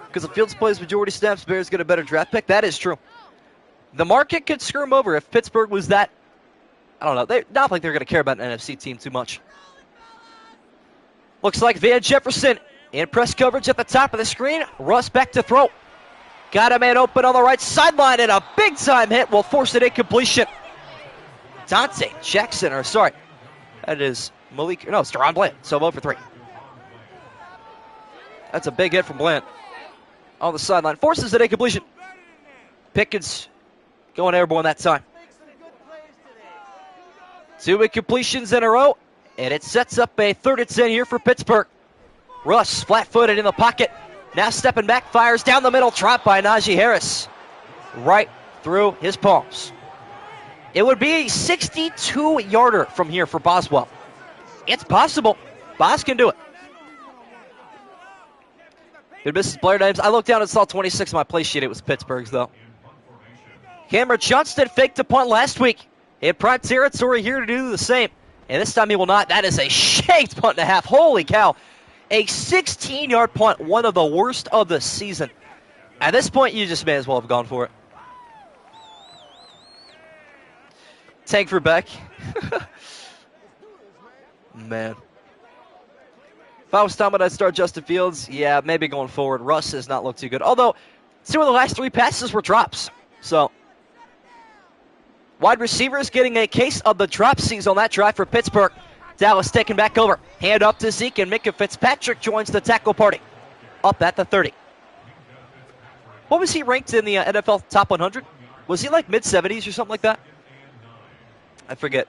Because if Fields plays majority snaps, Bears get a better draft pick. That is true. The market could screw him over if Pittsburgh was that. I don't know. They not like they're going to care about an NFC team too much. Looks like Van Jefferson in press coverage at the top of the screen. Russ back to throw. Got a man open on the right sideline, and a big-time hit will force an incompletion. Dante Jackson, or sorry, that is Malik. No, it's Deron Bland. So 0 for 3. That's a big hit from Bland on the sideline. Forces an incompletion. Pickens going airborne that time. 2 incompletions in a row, and it sets up a 3rd and 10 here for Pittsburgh. Russ, flat-footed in the pocket. Now stepping back, fires down the middle, dropped by Najee Harris. Right through his palms. It would be a 62-yarder from here for Boswell. It's possible. Bos can do it. Good Mrs. Blair names. I looked down and saw 26 on my play sheet. It was Pittsburgh's, though. Cameron Johnston faked a punt last week. In prime territory here to do the same. And this time he will not. That is a shaked punt and a half. Holy cow. A 16-yard punt, one of the worst of the season. At this point, you just may as well have gone for it. Tank for Beck. Man. If I was Tom, I'd start Justin Fields. Yeah, maybe going forward. Russ has not looked too good. Although, 2 of the last 3 passes were drops. So, wide receivers getting a case of the dropsies on that drive for Pittsburgh. Dallas taking back over. Hand up to Zeke, and Minka Fitzpatrick joins the tackle party. Up at the 30. What was he ranked in the NFL top 100? Was he like mid-70s or something like that? I forget.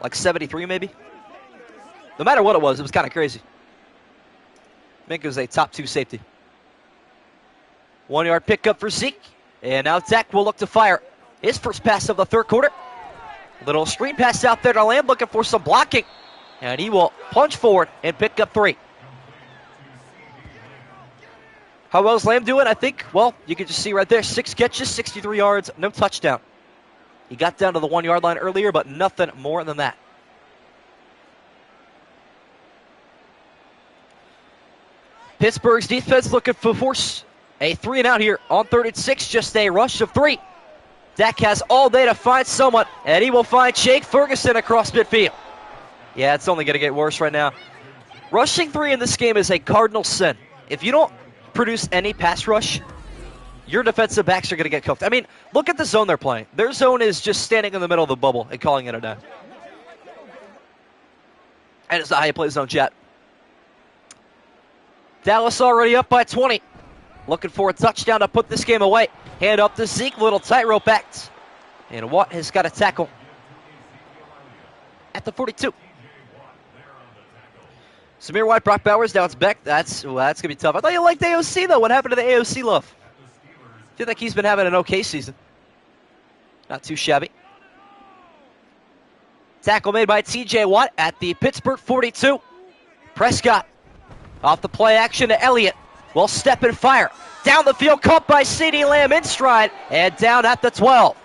Like 73 maybe? No matter what it was kind of crazy. Minka was a top 2 safety. 1-yard pickup for Zeke. And now Dak will look to fire his first pass of the third quarter. Little screen pass out there to Lamb, looking for some blocking. And he will punch forward and pick up 3. How well is Lamb doing? I think, well, you can just see right there, 6 catches, 63 yards, no touchdown. He got down to the 1-yard line earlier, but nothing more than that. Pittsburgh's defense looking for force a 3-and-out here on 3rd and 6, just a rush of 3. Dak has all day to find someone, and he will find Jake Ferguson across midfield. Yeah, it's only going to get worse right now. Rushing 3 in this game is a cardinal sin. If you don't produce any pass rush, your defensive backs are going to get cooked. I mean, look at the zone they're playing. Their zone is just standing in the middle of the bubble and calling it a day. And it's not how you play zone, chat. Dallas already up by 20. Looking for a touchdown to put this game away. Hand up to Zeke, little tightrope act. And Watt has got a tackle at the 42. Samir White, Brock Bowers, now it's Beck. That's going to be tough. I thought you liked AOC, though. What happened to the AOC love? I feel like he's been having an okay season. Not too shabby. Tackle made by T.J. Watt at the Pittsburgh 42. Prescott off the play action to Elliott. Will step and fire. Down the field, caught by CeeDee Lamb in stride, and down at the 12.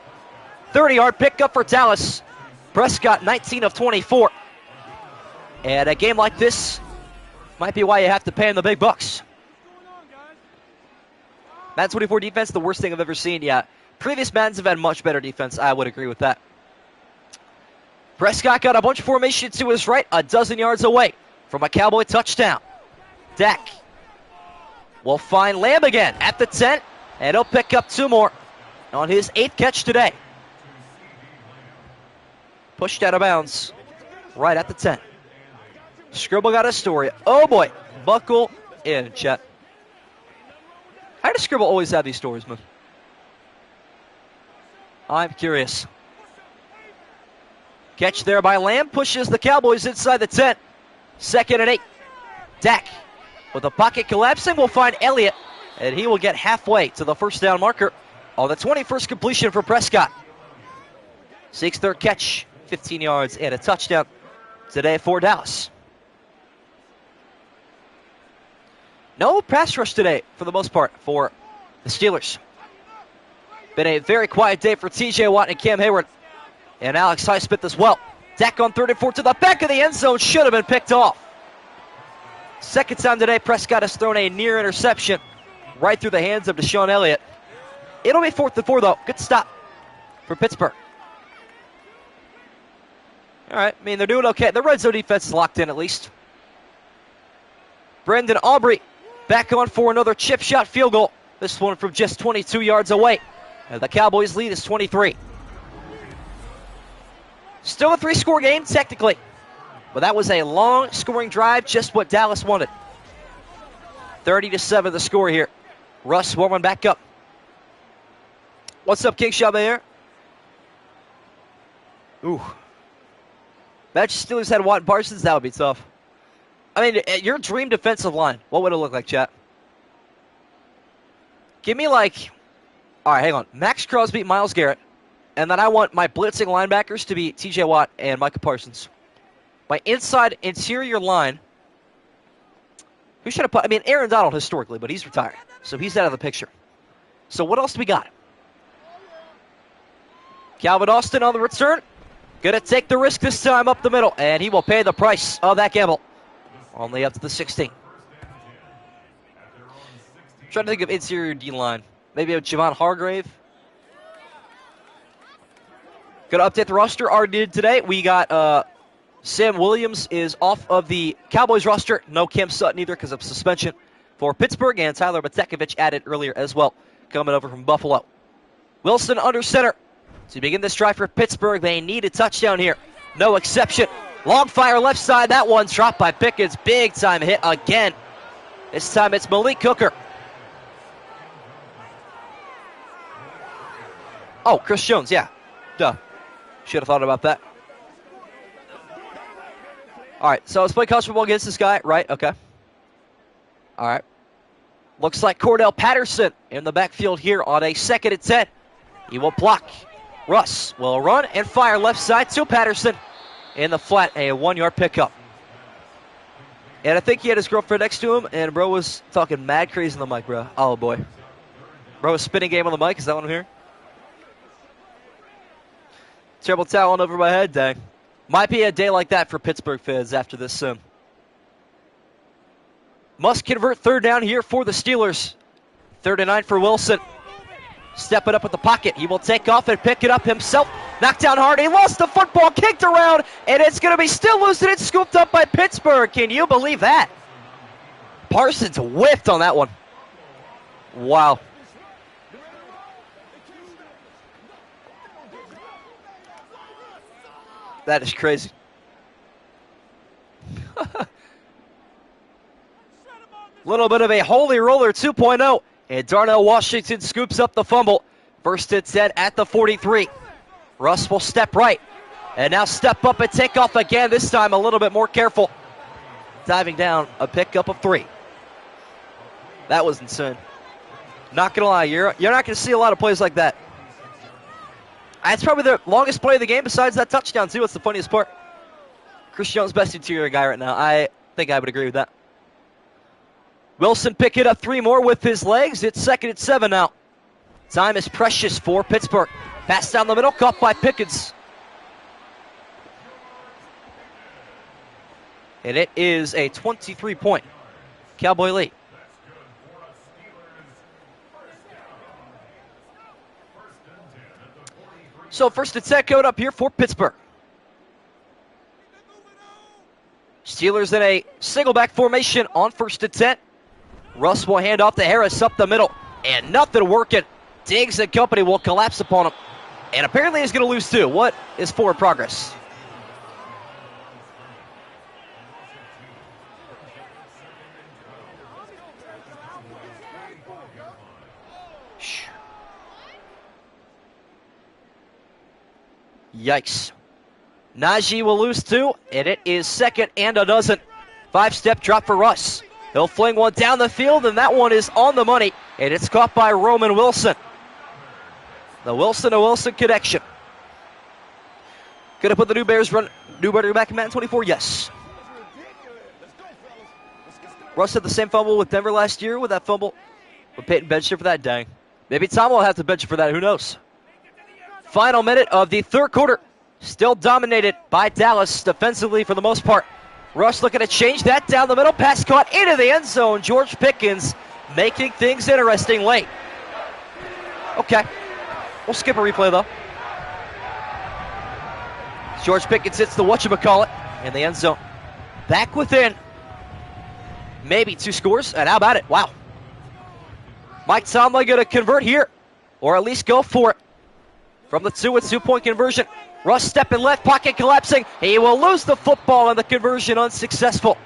30-yard pickup for Dallas. Prescott, 19 of 24. And a game like this might be why you have to pay him the big bucks. Madden 24 defense, the worst thing I've ever seen. Yeah, previous Maddens have had much better defense. I would agree with that. Prescott got a bunch of formation to his right, a dozen yards away from a Cowboy touchdown. Dak will find Lamb again at the 10, and he'll pick up 2 more on his 8th catch today. Pushed out of bounds right at the 10. Scribble got a story. Oh boy, buckle in, chat. How does Scribble always have these stories, man? I'm curious. Catch there by Lamb, pushes the Cowboys inside the 10. 2nd and 8. Dak with the pocket collapsing will find Elliott, and he will get halfway to the first down marker on the 21st completion for Prescott. Zeke's 3rd catch, 15 yards and a touchdown today for Dallas. No pass rush today, for the most part, for the Steelers. Been a very quiet day for T.J. Watt and Cam Hayward. And Alex Highsmith as well. Dak on 3rd and 4 to the back of the end zone. Should have been picked off. 2nd time today, Prescott has thrown a near interception right through the hands of Deshaun Elliott. It'll be 4th and 4, though. Good stop for Pittsburgh. All right, I mean, they're doing okay. The red zone defense is locked in at least. Brendan Aubrey back on for another chip shot field goal. This one from just 22 yards away. And the Cowboys' lead is 23. Still a 3-score game, technically. But that was a long scoring drive, just what Dallas wanted. 30-7 the score here. Russ warming back up. What's up, King Chabert? Ooh. Imagine Steelers had Watt and Parsons, that would be tough. I mean, your dream defensive line, what would it look like, chat? Give me like, all right, hang on. Max Crosby, Myles Garrett. And then I want my blitzing linebackers to be T.J. Watt and Micah Parsons. My inside interior line, who should have put? I mean, Aaron Donald historically, but he's retired, so he's out of the picture. So what else do we got? Calvin Austin on the return. Going to take the risk this time up the middle, and he will pay the price of that gamble. Only up to the 16. Trying to think of interior D-line. Maybe a Javon Hargrave. Going to update the roster already did today. We got Sam Williams is off of the Cowboys roster. No Cam Sutton either because of suspension for Pittsburgh. And Tyler Matekovich added earlier as well, coming over from Buffalo. Wilson under center. To begin this drive for Pittsburgh, they need a touchdown here. No exception. Long fire left side. That one's dropped by Pickens. Big time hit again. This time it's Malik Hooker. Oh, Chris Jones, yeah. Duh. Should have thought about that. All right, so let's play college football against this guy, right? Okay. All right. Looks like Cordell Patterson in the backfield here on a 2nd and 10. He will block. Russ will run and fire left side to Patterson in the flat, a 1-yard pickup. And I think he had his girlfriend next to him, and bro was talking mad crazy on the mic, bro. Oh, boy. Bro was spinning game on the mic. Is that what I'm hearing? Terrible talent over my head, dang. Might be a day like that for Pittsburgh fans after this soon. Must convert 3rd down here for the Steelers. 3rd and 9 for Wilson. Stepping up with the pocket. He will take off and pick it up himself. Knocked down hard. He lost the football, kicked around, and it's going to be still loose, and it's scooped up by Pittsburgh. Can you believe that? Parsons whiffed on that one. Wow. That is crazy. Little bit of a holy roller 2.0. And Darnell Washington scoops up the fumble. 1st and 10 at the 43. Russ will step right. And now step up and take off again. This time a little bit more careful. Diving down, a pickup of 3. That was insane. Not going to lie, you're not going to see a lot of plays like that. That's probably the longest play of the game besides that touchdown, too. It's the funniest part. Chris Jones, best interior guy right now. I think I would agree with that. Wilson pick it up 3 more with his legs. It's 2nd and 7 now. Time is precious for Pittsburgh. Pass down the middle, caught by Pickens. And it is a 23-point Cowboy lead. So 1st and 10 code up here for Pittsburgh. Steelers in a single back formation on 1st and 10. Russ will hand off to Harris up the middle. And nothing working. Diggs and company will collapse upon him. And apparently he's going to lose too. What is forward progress? Yikes. Najee will lose 2, and it is 2nd and a dozen. 5-step drop for Russ. He'll fling one down the field, and that one is on the money, and it's caught by Roman Wilson. The Wilson-to-Wilson connection. Could have put the new Bears back in Madden 24? Yes. Russ had the same fumble with Denver last year with that fumble. But Peyton benched him for that, dang. Maybe Tom will have to bench him for that, who knows? Final minute of the 3rd quarter. Still dominated by Dallas defensively for the most part. Russ looking to change that down the middle. Pass caught into the end zone. George Pickens making things interesting late. Okay. We'll skip a replay, though. George Pickens hits the whatchamacallit in the end zone. Back within maybe 2 scores. And how about it? Wow. Mike Tomlin going to convert here. Or at least go for it. From the 2-point conversion. Russ stepping left, pocket collapsing. He will lose the football and the conversion unsuccessful.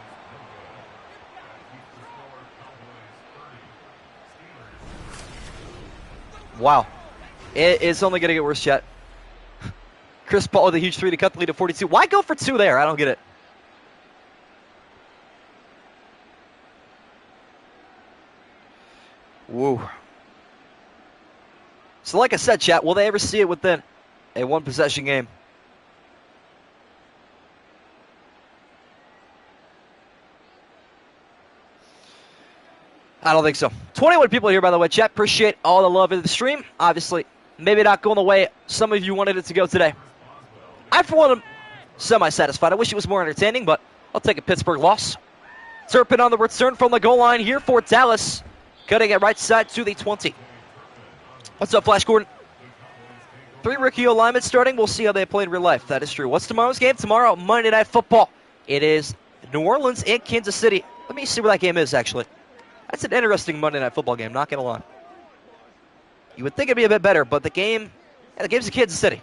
Wow. It is only going to get worse yet. Chris Paul with a huge 3 to cut the lead to 42. Why go for 2 there? I don't get it. Woo. So like I said, chat, will they ever see it within a 1-possession game? I don't think so. 21 people here, by the way, chat. Appreciate all the love in the stream. Obviously, maybe not going the way some of you wanted it to go today. I, for one, am semi-satisfied. I wish it was more entertaining, but I'll take a Pittsburgh loss. Turpin on the return from the goal line here for Dallas. Cutting it right side to the 20. What's up, Flash Gordon? 3 rookie alignments starting. We'll see how they play in real life. That is true. What's tomorrow's game? Tomorrow, Monday Night Football. It is New Orleans and Kansas City. Let me see where that game is, actually. That's an interesting Monday Night Football game, not going to lie. You would think it'd be a bit better, but the game's in Kansas City.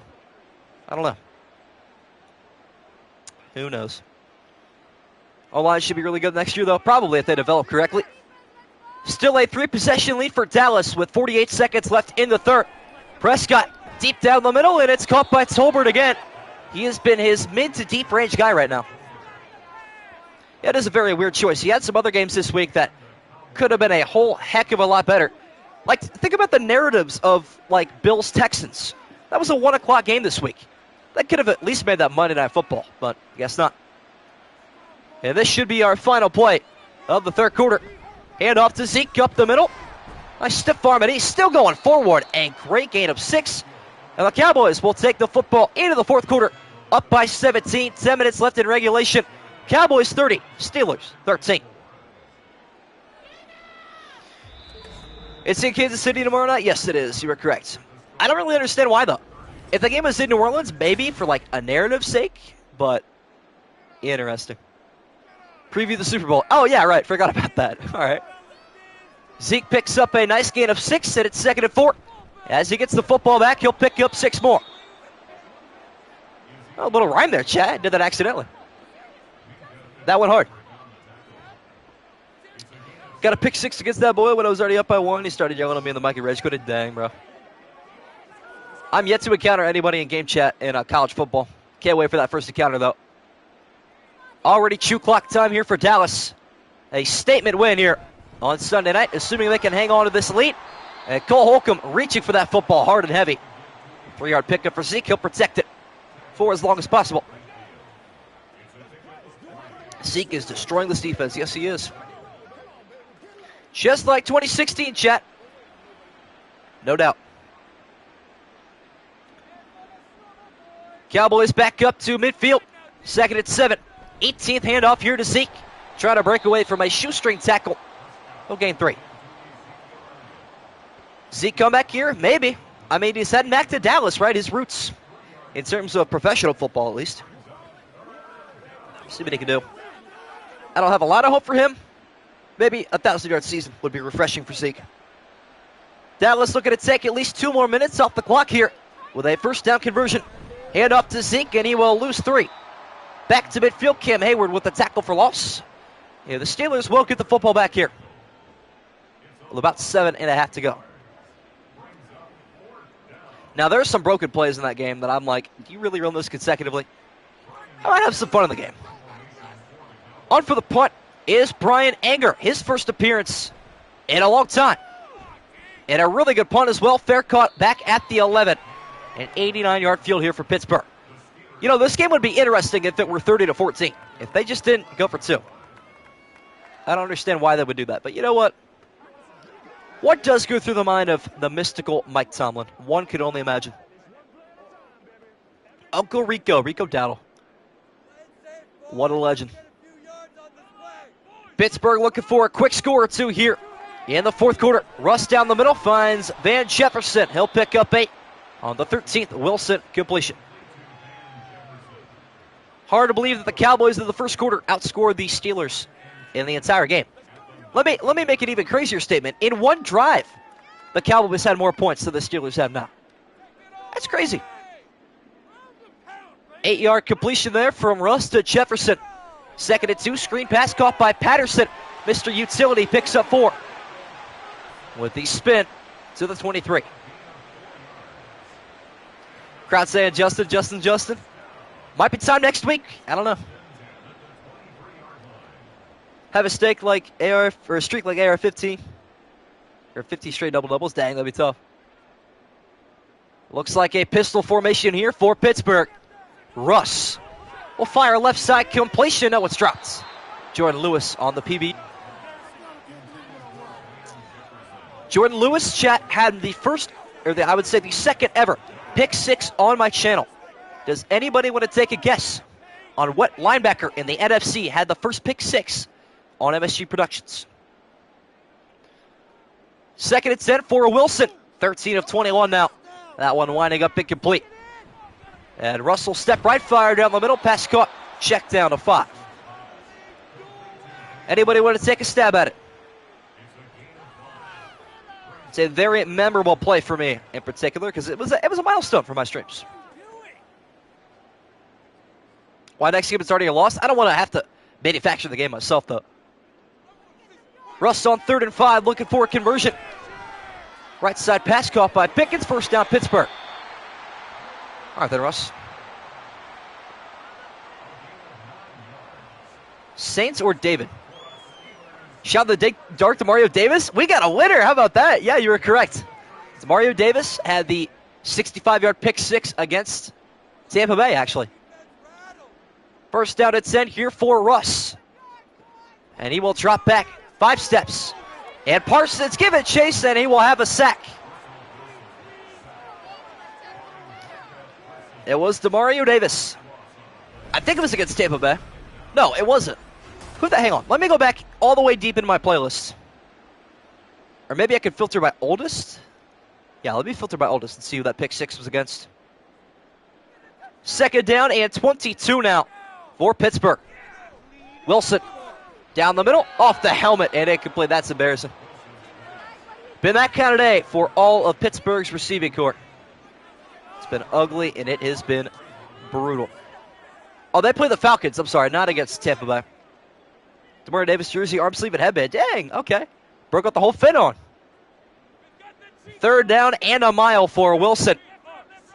I don't know. Who knows? O-line should be really good next year, though. Probably if they develop correctly. Still a 3-possession lead for Dallas with 48 seconds left in the third. Prescott deep down the middle, and it's caught by Tolbert again. He has been his mid to deep range guy right now. That is a very weird choice. He had some other games this week that could have been a whole heck of a lot better. Like, think about the narratives of, like, Bills-Texans. That was a 1 o'clock game this week. That could have at least made that Monday Night Football, but I guess not. And this should be our final play of the third quarter. Hand off to Zeke up the middle. Nice stiff arm, and he's still going forward. A great gain of 6. And the Cowboys will take the football into the fourth quarter, up by 17. 10 minutes left in regulation. Cowboys 30, Steelers 13. It's in Kansas City tomorrow night? Yes, it is. You were correct. I don't really understand why, though. If the game was in New Orleans, maybe for, like, a narrative's sake, but interesting. Preview the Super Bowl. Oh, yeah, right. Forgot about that. All right. Zeke picks up a nice gain of 6, and it's 2nd and 4. As he gets the football back, he'll pick up 6 more. Oh, a little rhyme there, Chad. Did that accidentally. That went hard. Got a pick 6 against that boy when I was already up by 1. He started yelling at me in the mic and Reg could have dang, bro. I'm yet to encounter anybody in game chat in college football. Can't wait for that first encounter, though. Already chew clock time here for Dallas. A statement win here on Sunday night, assuming they can hang on to this lead. And Cole Holcomb reaching for that football hard and heavy. 3-yard pickup for Zeke. He'll protect it for as long as possible. Zeke is destroying this defense. Yes, he is. Just like 2016, chat. No doubt. Cowboys back up to midfield. 2nd and 7. 18th handoff here to Zeke. Trying to break away from a shoestring tackle. He'll gain 3. Zeke come back here? Maybe. I mean, he's heading back to Dallas, right? His roots. In terms of professional football, at least. See what he can do. I don't have a lot of hope for him. Maybe a 1,000-yard season would be refreshing for Zeke. Dallas looking to take at least 2 more minutes off the clock here with a first down conversion. Hand off to Zeke, and he will lose 3. Back to midfield, Cam Hayward with the tackle for loss. Yeah, the Steelers will get the football back here. With about 7.5 to go. Now, there's some broken plays in that game that I'm like, do you really run this consecutively? I might have some fun in the game. On for the punt is Brian Anger. His first appearance in a long time. And a really good punt as well. Fair caught back at the 11. An 89-yard field here for Pittsburgh. You know, this game would be interesting if it were 30-14. If they just didn't go for 2. I don't understand why they would do that. But you know what? What does go through the mind of the mystical Mike Tomlin? One could only imagine. Uncle Rico Dowdle. What a legend. Pittsburgh looking for a quick score or 2 here in the fourth quarter. Russ down the middle finds Van Jefferson. He'll pick up 8 on the 13th Wilson completion. Hard to believe that the Cowboys in the first quarter outscored the Steelers in the entire game. Let me make an even crazier statement. In one drive, the Cowboys had more points than the Steelers have now. That's crazy. 8-yard completion there from Russ to Jefferson. 2nd and 2, screen pass caught by Patterson. Mr. Utility picks up 4. With the spin to the 23. Crowd saying Justin. Might be time next week. I don't know. Have a streak like AR-15. Or 50 straight double-doubles. Dang, that'd be tough. Looks like a pistol formation here for Pittsburgh. Russ will fire left side completion. No, it's dropped. Jordan Lewis on the PB. Jordan Lewis, chat, had the second ever pick 6 on my channel. Does anybody want to take a guess on what linebacker in the NFC had the first pick 6 on MSG Productions? 2nd and 10 for Wilson. 13 of 21 now. That one winding up incomplete. And Russell step right, fire down the middle, pass caught, check down to 5. Anybody want to take a stab at it? It's a very memorable play for me in particular because it was a milestone for my streams. Why next game it's already a loss? I don't want to have to manufacture the game myself, though. Russ on 3rd and 5, looking for a conversion. Right side pass caught by Pickens, first down Pittsburgh. All right then, Russ. Saints or David? Shout the dart to Mario Davis. We got a winner. How about that? Yeah, you were correct. So Mario Davis had the 65-yard pick 6 against Tampa Bay, actually. First down at 10 here for Russ. And he will drop back 5 steps. And Parsons give it chase, and he will have a sack. It was DeMario Davis. I think it was against Tampa Bay. No, it wasn't. Hang on. Let me go back all the way deep into my playlist. Or maybe I could filter by oldest. Yeah, let me filter by oldest and see who that pick 6 was against. 2nd down and 22 now for Pittsburgh. Wilson down the middle, off the helmet, and incomplete. That's embarrassing. Been that kind of day for all of Pittsburgh's receiving corps. It's been ugly, and it has been brutal. Oh, they play the Falcons. I'm sorry, not against Tampa Bay. DeMario Davis jersey, arm sleeve, and headband. Dang, okay. Broke out the whole fit on. 3rd down and a mile for Wilson.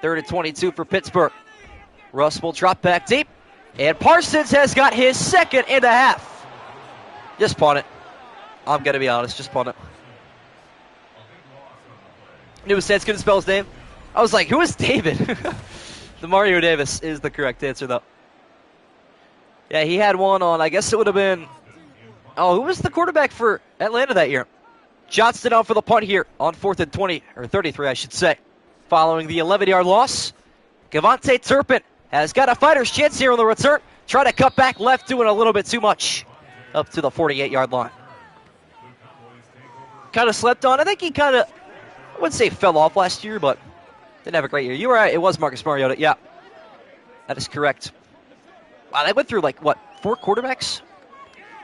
3rd and 22 for Pittsburgh. Russ will drop back deep. And Parsons has got his 2nd and a half. Just punt it. I'm going to be honest, just punt it. Knew Stats couldn't spell his name. I was like, who is David? DeMario Davis is the correct answer, though. Yeah, he had one on, I guess it would have been... Oh, who was the quarterback for Atlanta that year? Johnston out for the punt here on 4th and 20, or 33, I should say. Following the 11-yard loss, Cavante Turpin has got a fighter's chance here on the return. Try to cut back left, doing a little bit too much. Up to the 48-yard line. Kind of slept on. I think he kind of, I wouldn't say fell off last year, but didn't have a great year. You were right. It was Marcus Mariota. Yeah, that is correct. Wow, they went through, 4 quarterbacks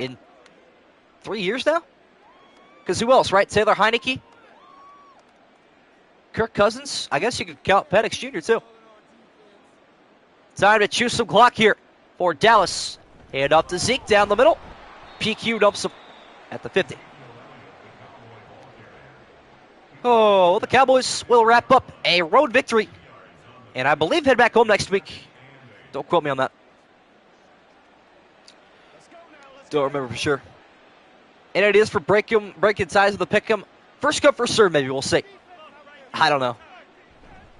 in 3 years now? Because who else, right? Taylor Heineke? Kirk Cousins? I guess you could count Penix Jr., too. Time to choose some clock here for Dallas. Hand off to Zeke down the middle. PQ dumps him at the 50. Oh, the Cowboys will wrap up a road victory. And I believe head back home next week. Don't quote me on that. Don't remember for sure. And it is for breaking ties with the Pick'em. First come, first serve, maybe. We'll see. I don't know.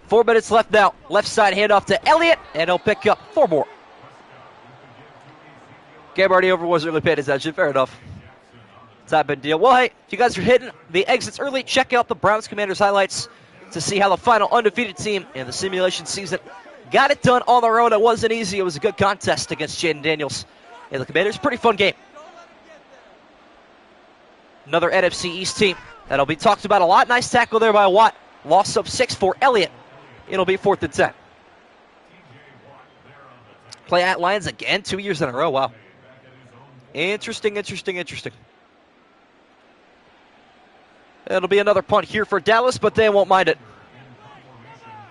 4 minutes left now. Left side handoff to Elliott, and he'll pick up 4 more. Game already over, wasn't really paying attention. Fair enough. Type of deal. Well, hey, if you guys are hitting the exits early, check out the Browns Commanders highlights to see how the final undefeated team in the simulation season got it done on their own. It wasn't easy. It was a good contest against Jaden Daniels and the Commanders. Pretty fun game. Another NFC East team that'll be talked about a lot. Nice tackle there by Watt. Loss of 6 for Elliott. It'll be 4th and 10. Play at Lions again, 2 years in a row. Wow. Interesting. It'll be another punt here for Dallas, but they won't mind it.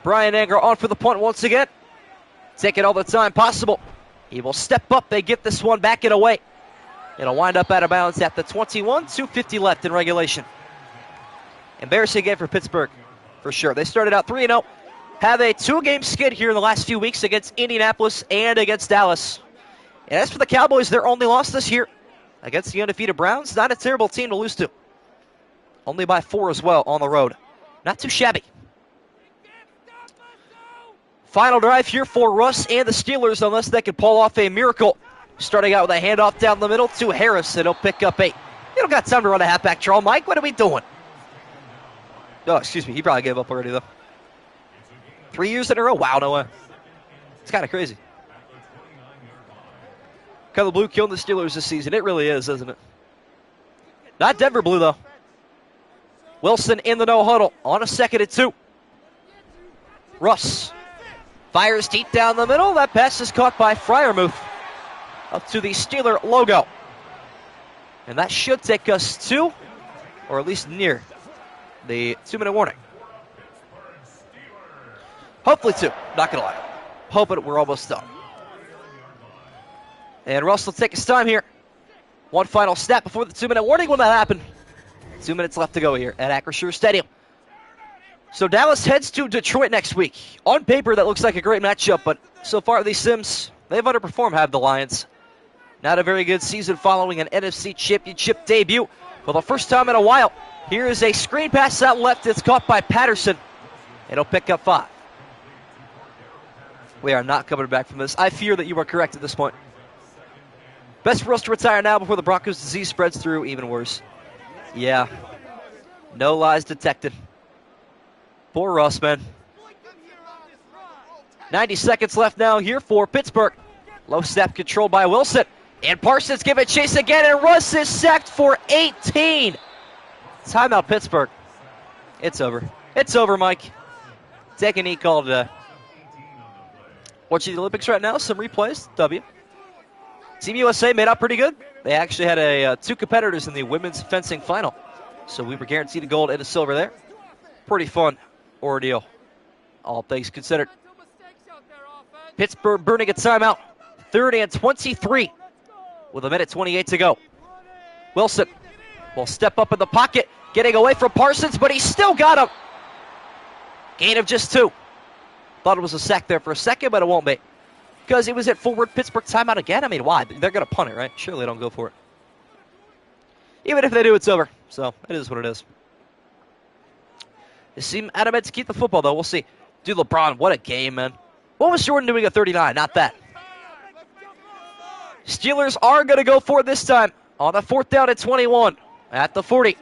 Brian Anger on for the punt once again. Taking all the time possible. He will step up. They get this one back and away. It'll wind up out of bounds at the 21. 2:50 left in regulation. Embarrassing game for Pittsburgh, for sure. They started out 3-0. Have a 2-game skid here in the last few weeks against Indianapolis and against Dallas. And as for the Cowboys, their only loss this year against the undefeated Browns. Not a terrible team to lose to. Only by 4 as well on the road. Not too shabby. Final drive here for Russ and the Steelers, unless they can pull off a miracle. Starting out with a handoff down the middle to Harris, and he'll pick up 8. You don't got time to run a halfback draw, Mike. What are we doing? Oh, excuse me. He probably gave up already, though. 3 years in a row? Wow, no way. It's kind of crazy. Color blue killing the Steelers this season. It really is, isn't it? Not Denver blue, though. Wilson in the no huddle on a 2nd and 2. Russ fires deep down the middle. That pass is caught by Freiermuth up to the Steeler logo. And that should take us to, or at least near, the 2-minute warning. Hopefully 2. Not going to lie. Hoping we're almost done. And Russ will take his time here. One final snap before the 2-minute warning when that happened. 2 minutes left to go here at Acrisure Stadium. So Dallas heads to Detroit next week. On paper, that looks like a great matchup, but so far these Sims, they've underperformed, have the Lions. Not a very good season following an NFC Championship debut. For the first time in a while, here is a screen pass out left. It's caught by Patterson. It'll pick up 5. We are not coming back from this. I fear that you are correct at this point. Best for us to retire now before the Broncos' disease spreads through. Even worse. Yeah. No lies detected. Poor Russ, man. 90 seconds left now here for Pittsburgh. Low snap controlled by Wilson. And Parsons give it chase again, and Russ is sacked for 18. Timeout, Pittsburgh. It's over. It's over, Mike. Take a knee call today. Watching the Olympics right now, some replays. W. Team USA made out pretty good. They actually had 2 competitors in the women's fencing final. So we were guaranteed a gold and a silver there. Pretty fun ordeal, all things considered. Pittsburgh burning a timeout. 3rd and 23 with 1:28 to go. Wilson will step up in the pocket, getting away from Parsons, but he still got him. Gain of just 2. Thought it was a sack there for a second, but it won't be. Because it was at forward Pittsburgh timeout again. I mean, why? They're going to punt it, right? Surely they don't go for it. Even if they do, it's over. So it is what it is. They seem adamant to keep the football, though. We'll see. Dude, LeBron, what a game, man. What was Jordan doing at 39? Not that. Steelers are going to go for it this time on the 4th down at 21 at the 40.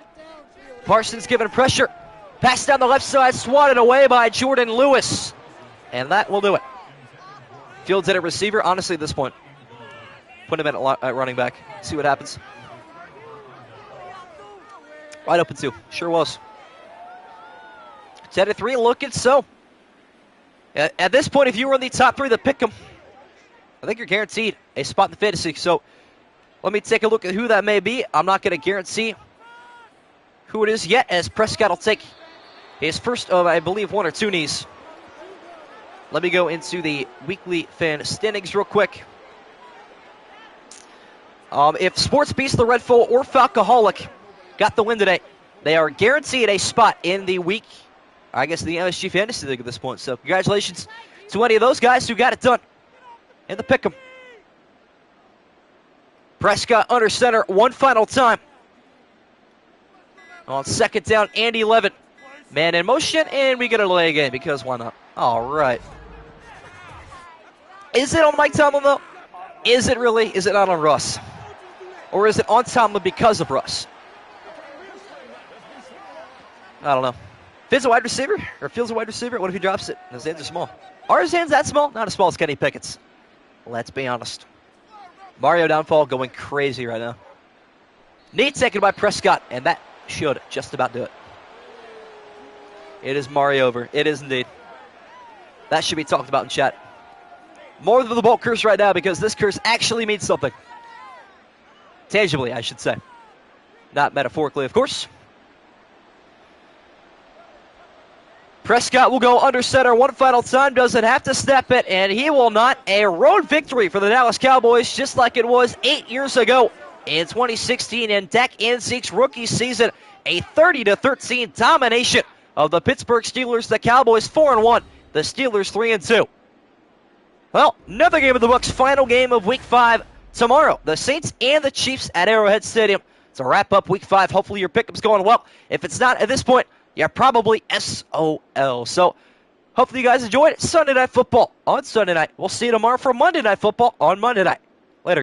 Parsons given pressure. Pass down the left side, swatted away by Jordan Lewis. And that will do it. Fields at a receiver. Honestly, at this point, put him at running back. See what happens. Wide open, too. Sure was. 10-3, looking so. At this point, if you were in the top 3 that pick them, I think you're guaranteed a spot in the fantasy. So let me take a look at who that may be. I'm not going to guarantee who it is yet, as Prescott will take his first of, I believe, 1 or 2 knees. Let me go into the weekly fan standings real quick. If Sports Beast, the Red Fool, or Falcoholic got the win today, they are guaranteed a spot in the week, I guess, the MSG Fantasy League at this point. So congratulations to any of those guys who got it done in the pick'em. Prescott under center one final time. On 2nd down and 11. Man in motion, and we get a delay again because why not? All right. Is it on Mike Tomlin, though? Is it really? Is it not on Russ? Or is it on Tomlin because of Russ? I don't know. Fields a wide receiver? Or Fields a wide receiver? What if he drops it? His hands are small. Are his hands that small? Not as small as Kenny Pickett's. Let's be honest. Mario downfall going crazy right now. Knee taken by Prescott, and that should just about do it. It is Mario over. It is indeed. That should be talked about in chat. More than the Bolt curse right now, because this curse actually means something. Tangibly, I should say. Not metaphorically, of course. Prescott will go under center one final time. Doesn't have to snap it, and he will not. A road victory for the Dallas Cowboys, just like it was 8 years ago in 2016 in Dak and Zeke's rookie season. A 30-13 domination of the Pittsburgh Steelers. The Cowboys 4-1. The Steelers 3-2. Well, another game of the books. Final game of Week 5 tomorrow. The Saints and the Chiefs at Arrowhead Stadium to wrap up Week 5. Hopefully your pickup's going well. If it's not at this point, you're probably SOL. So hopefully you guys enjoyed it. Sunday Night Football on Sunday night. We'll see you tomorrow for Monday Night Football on Monday night.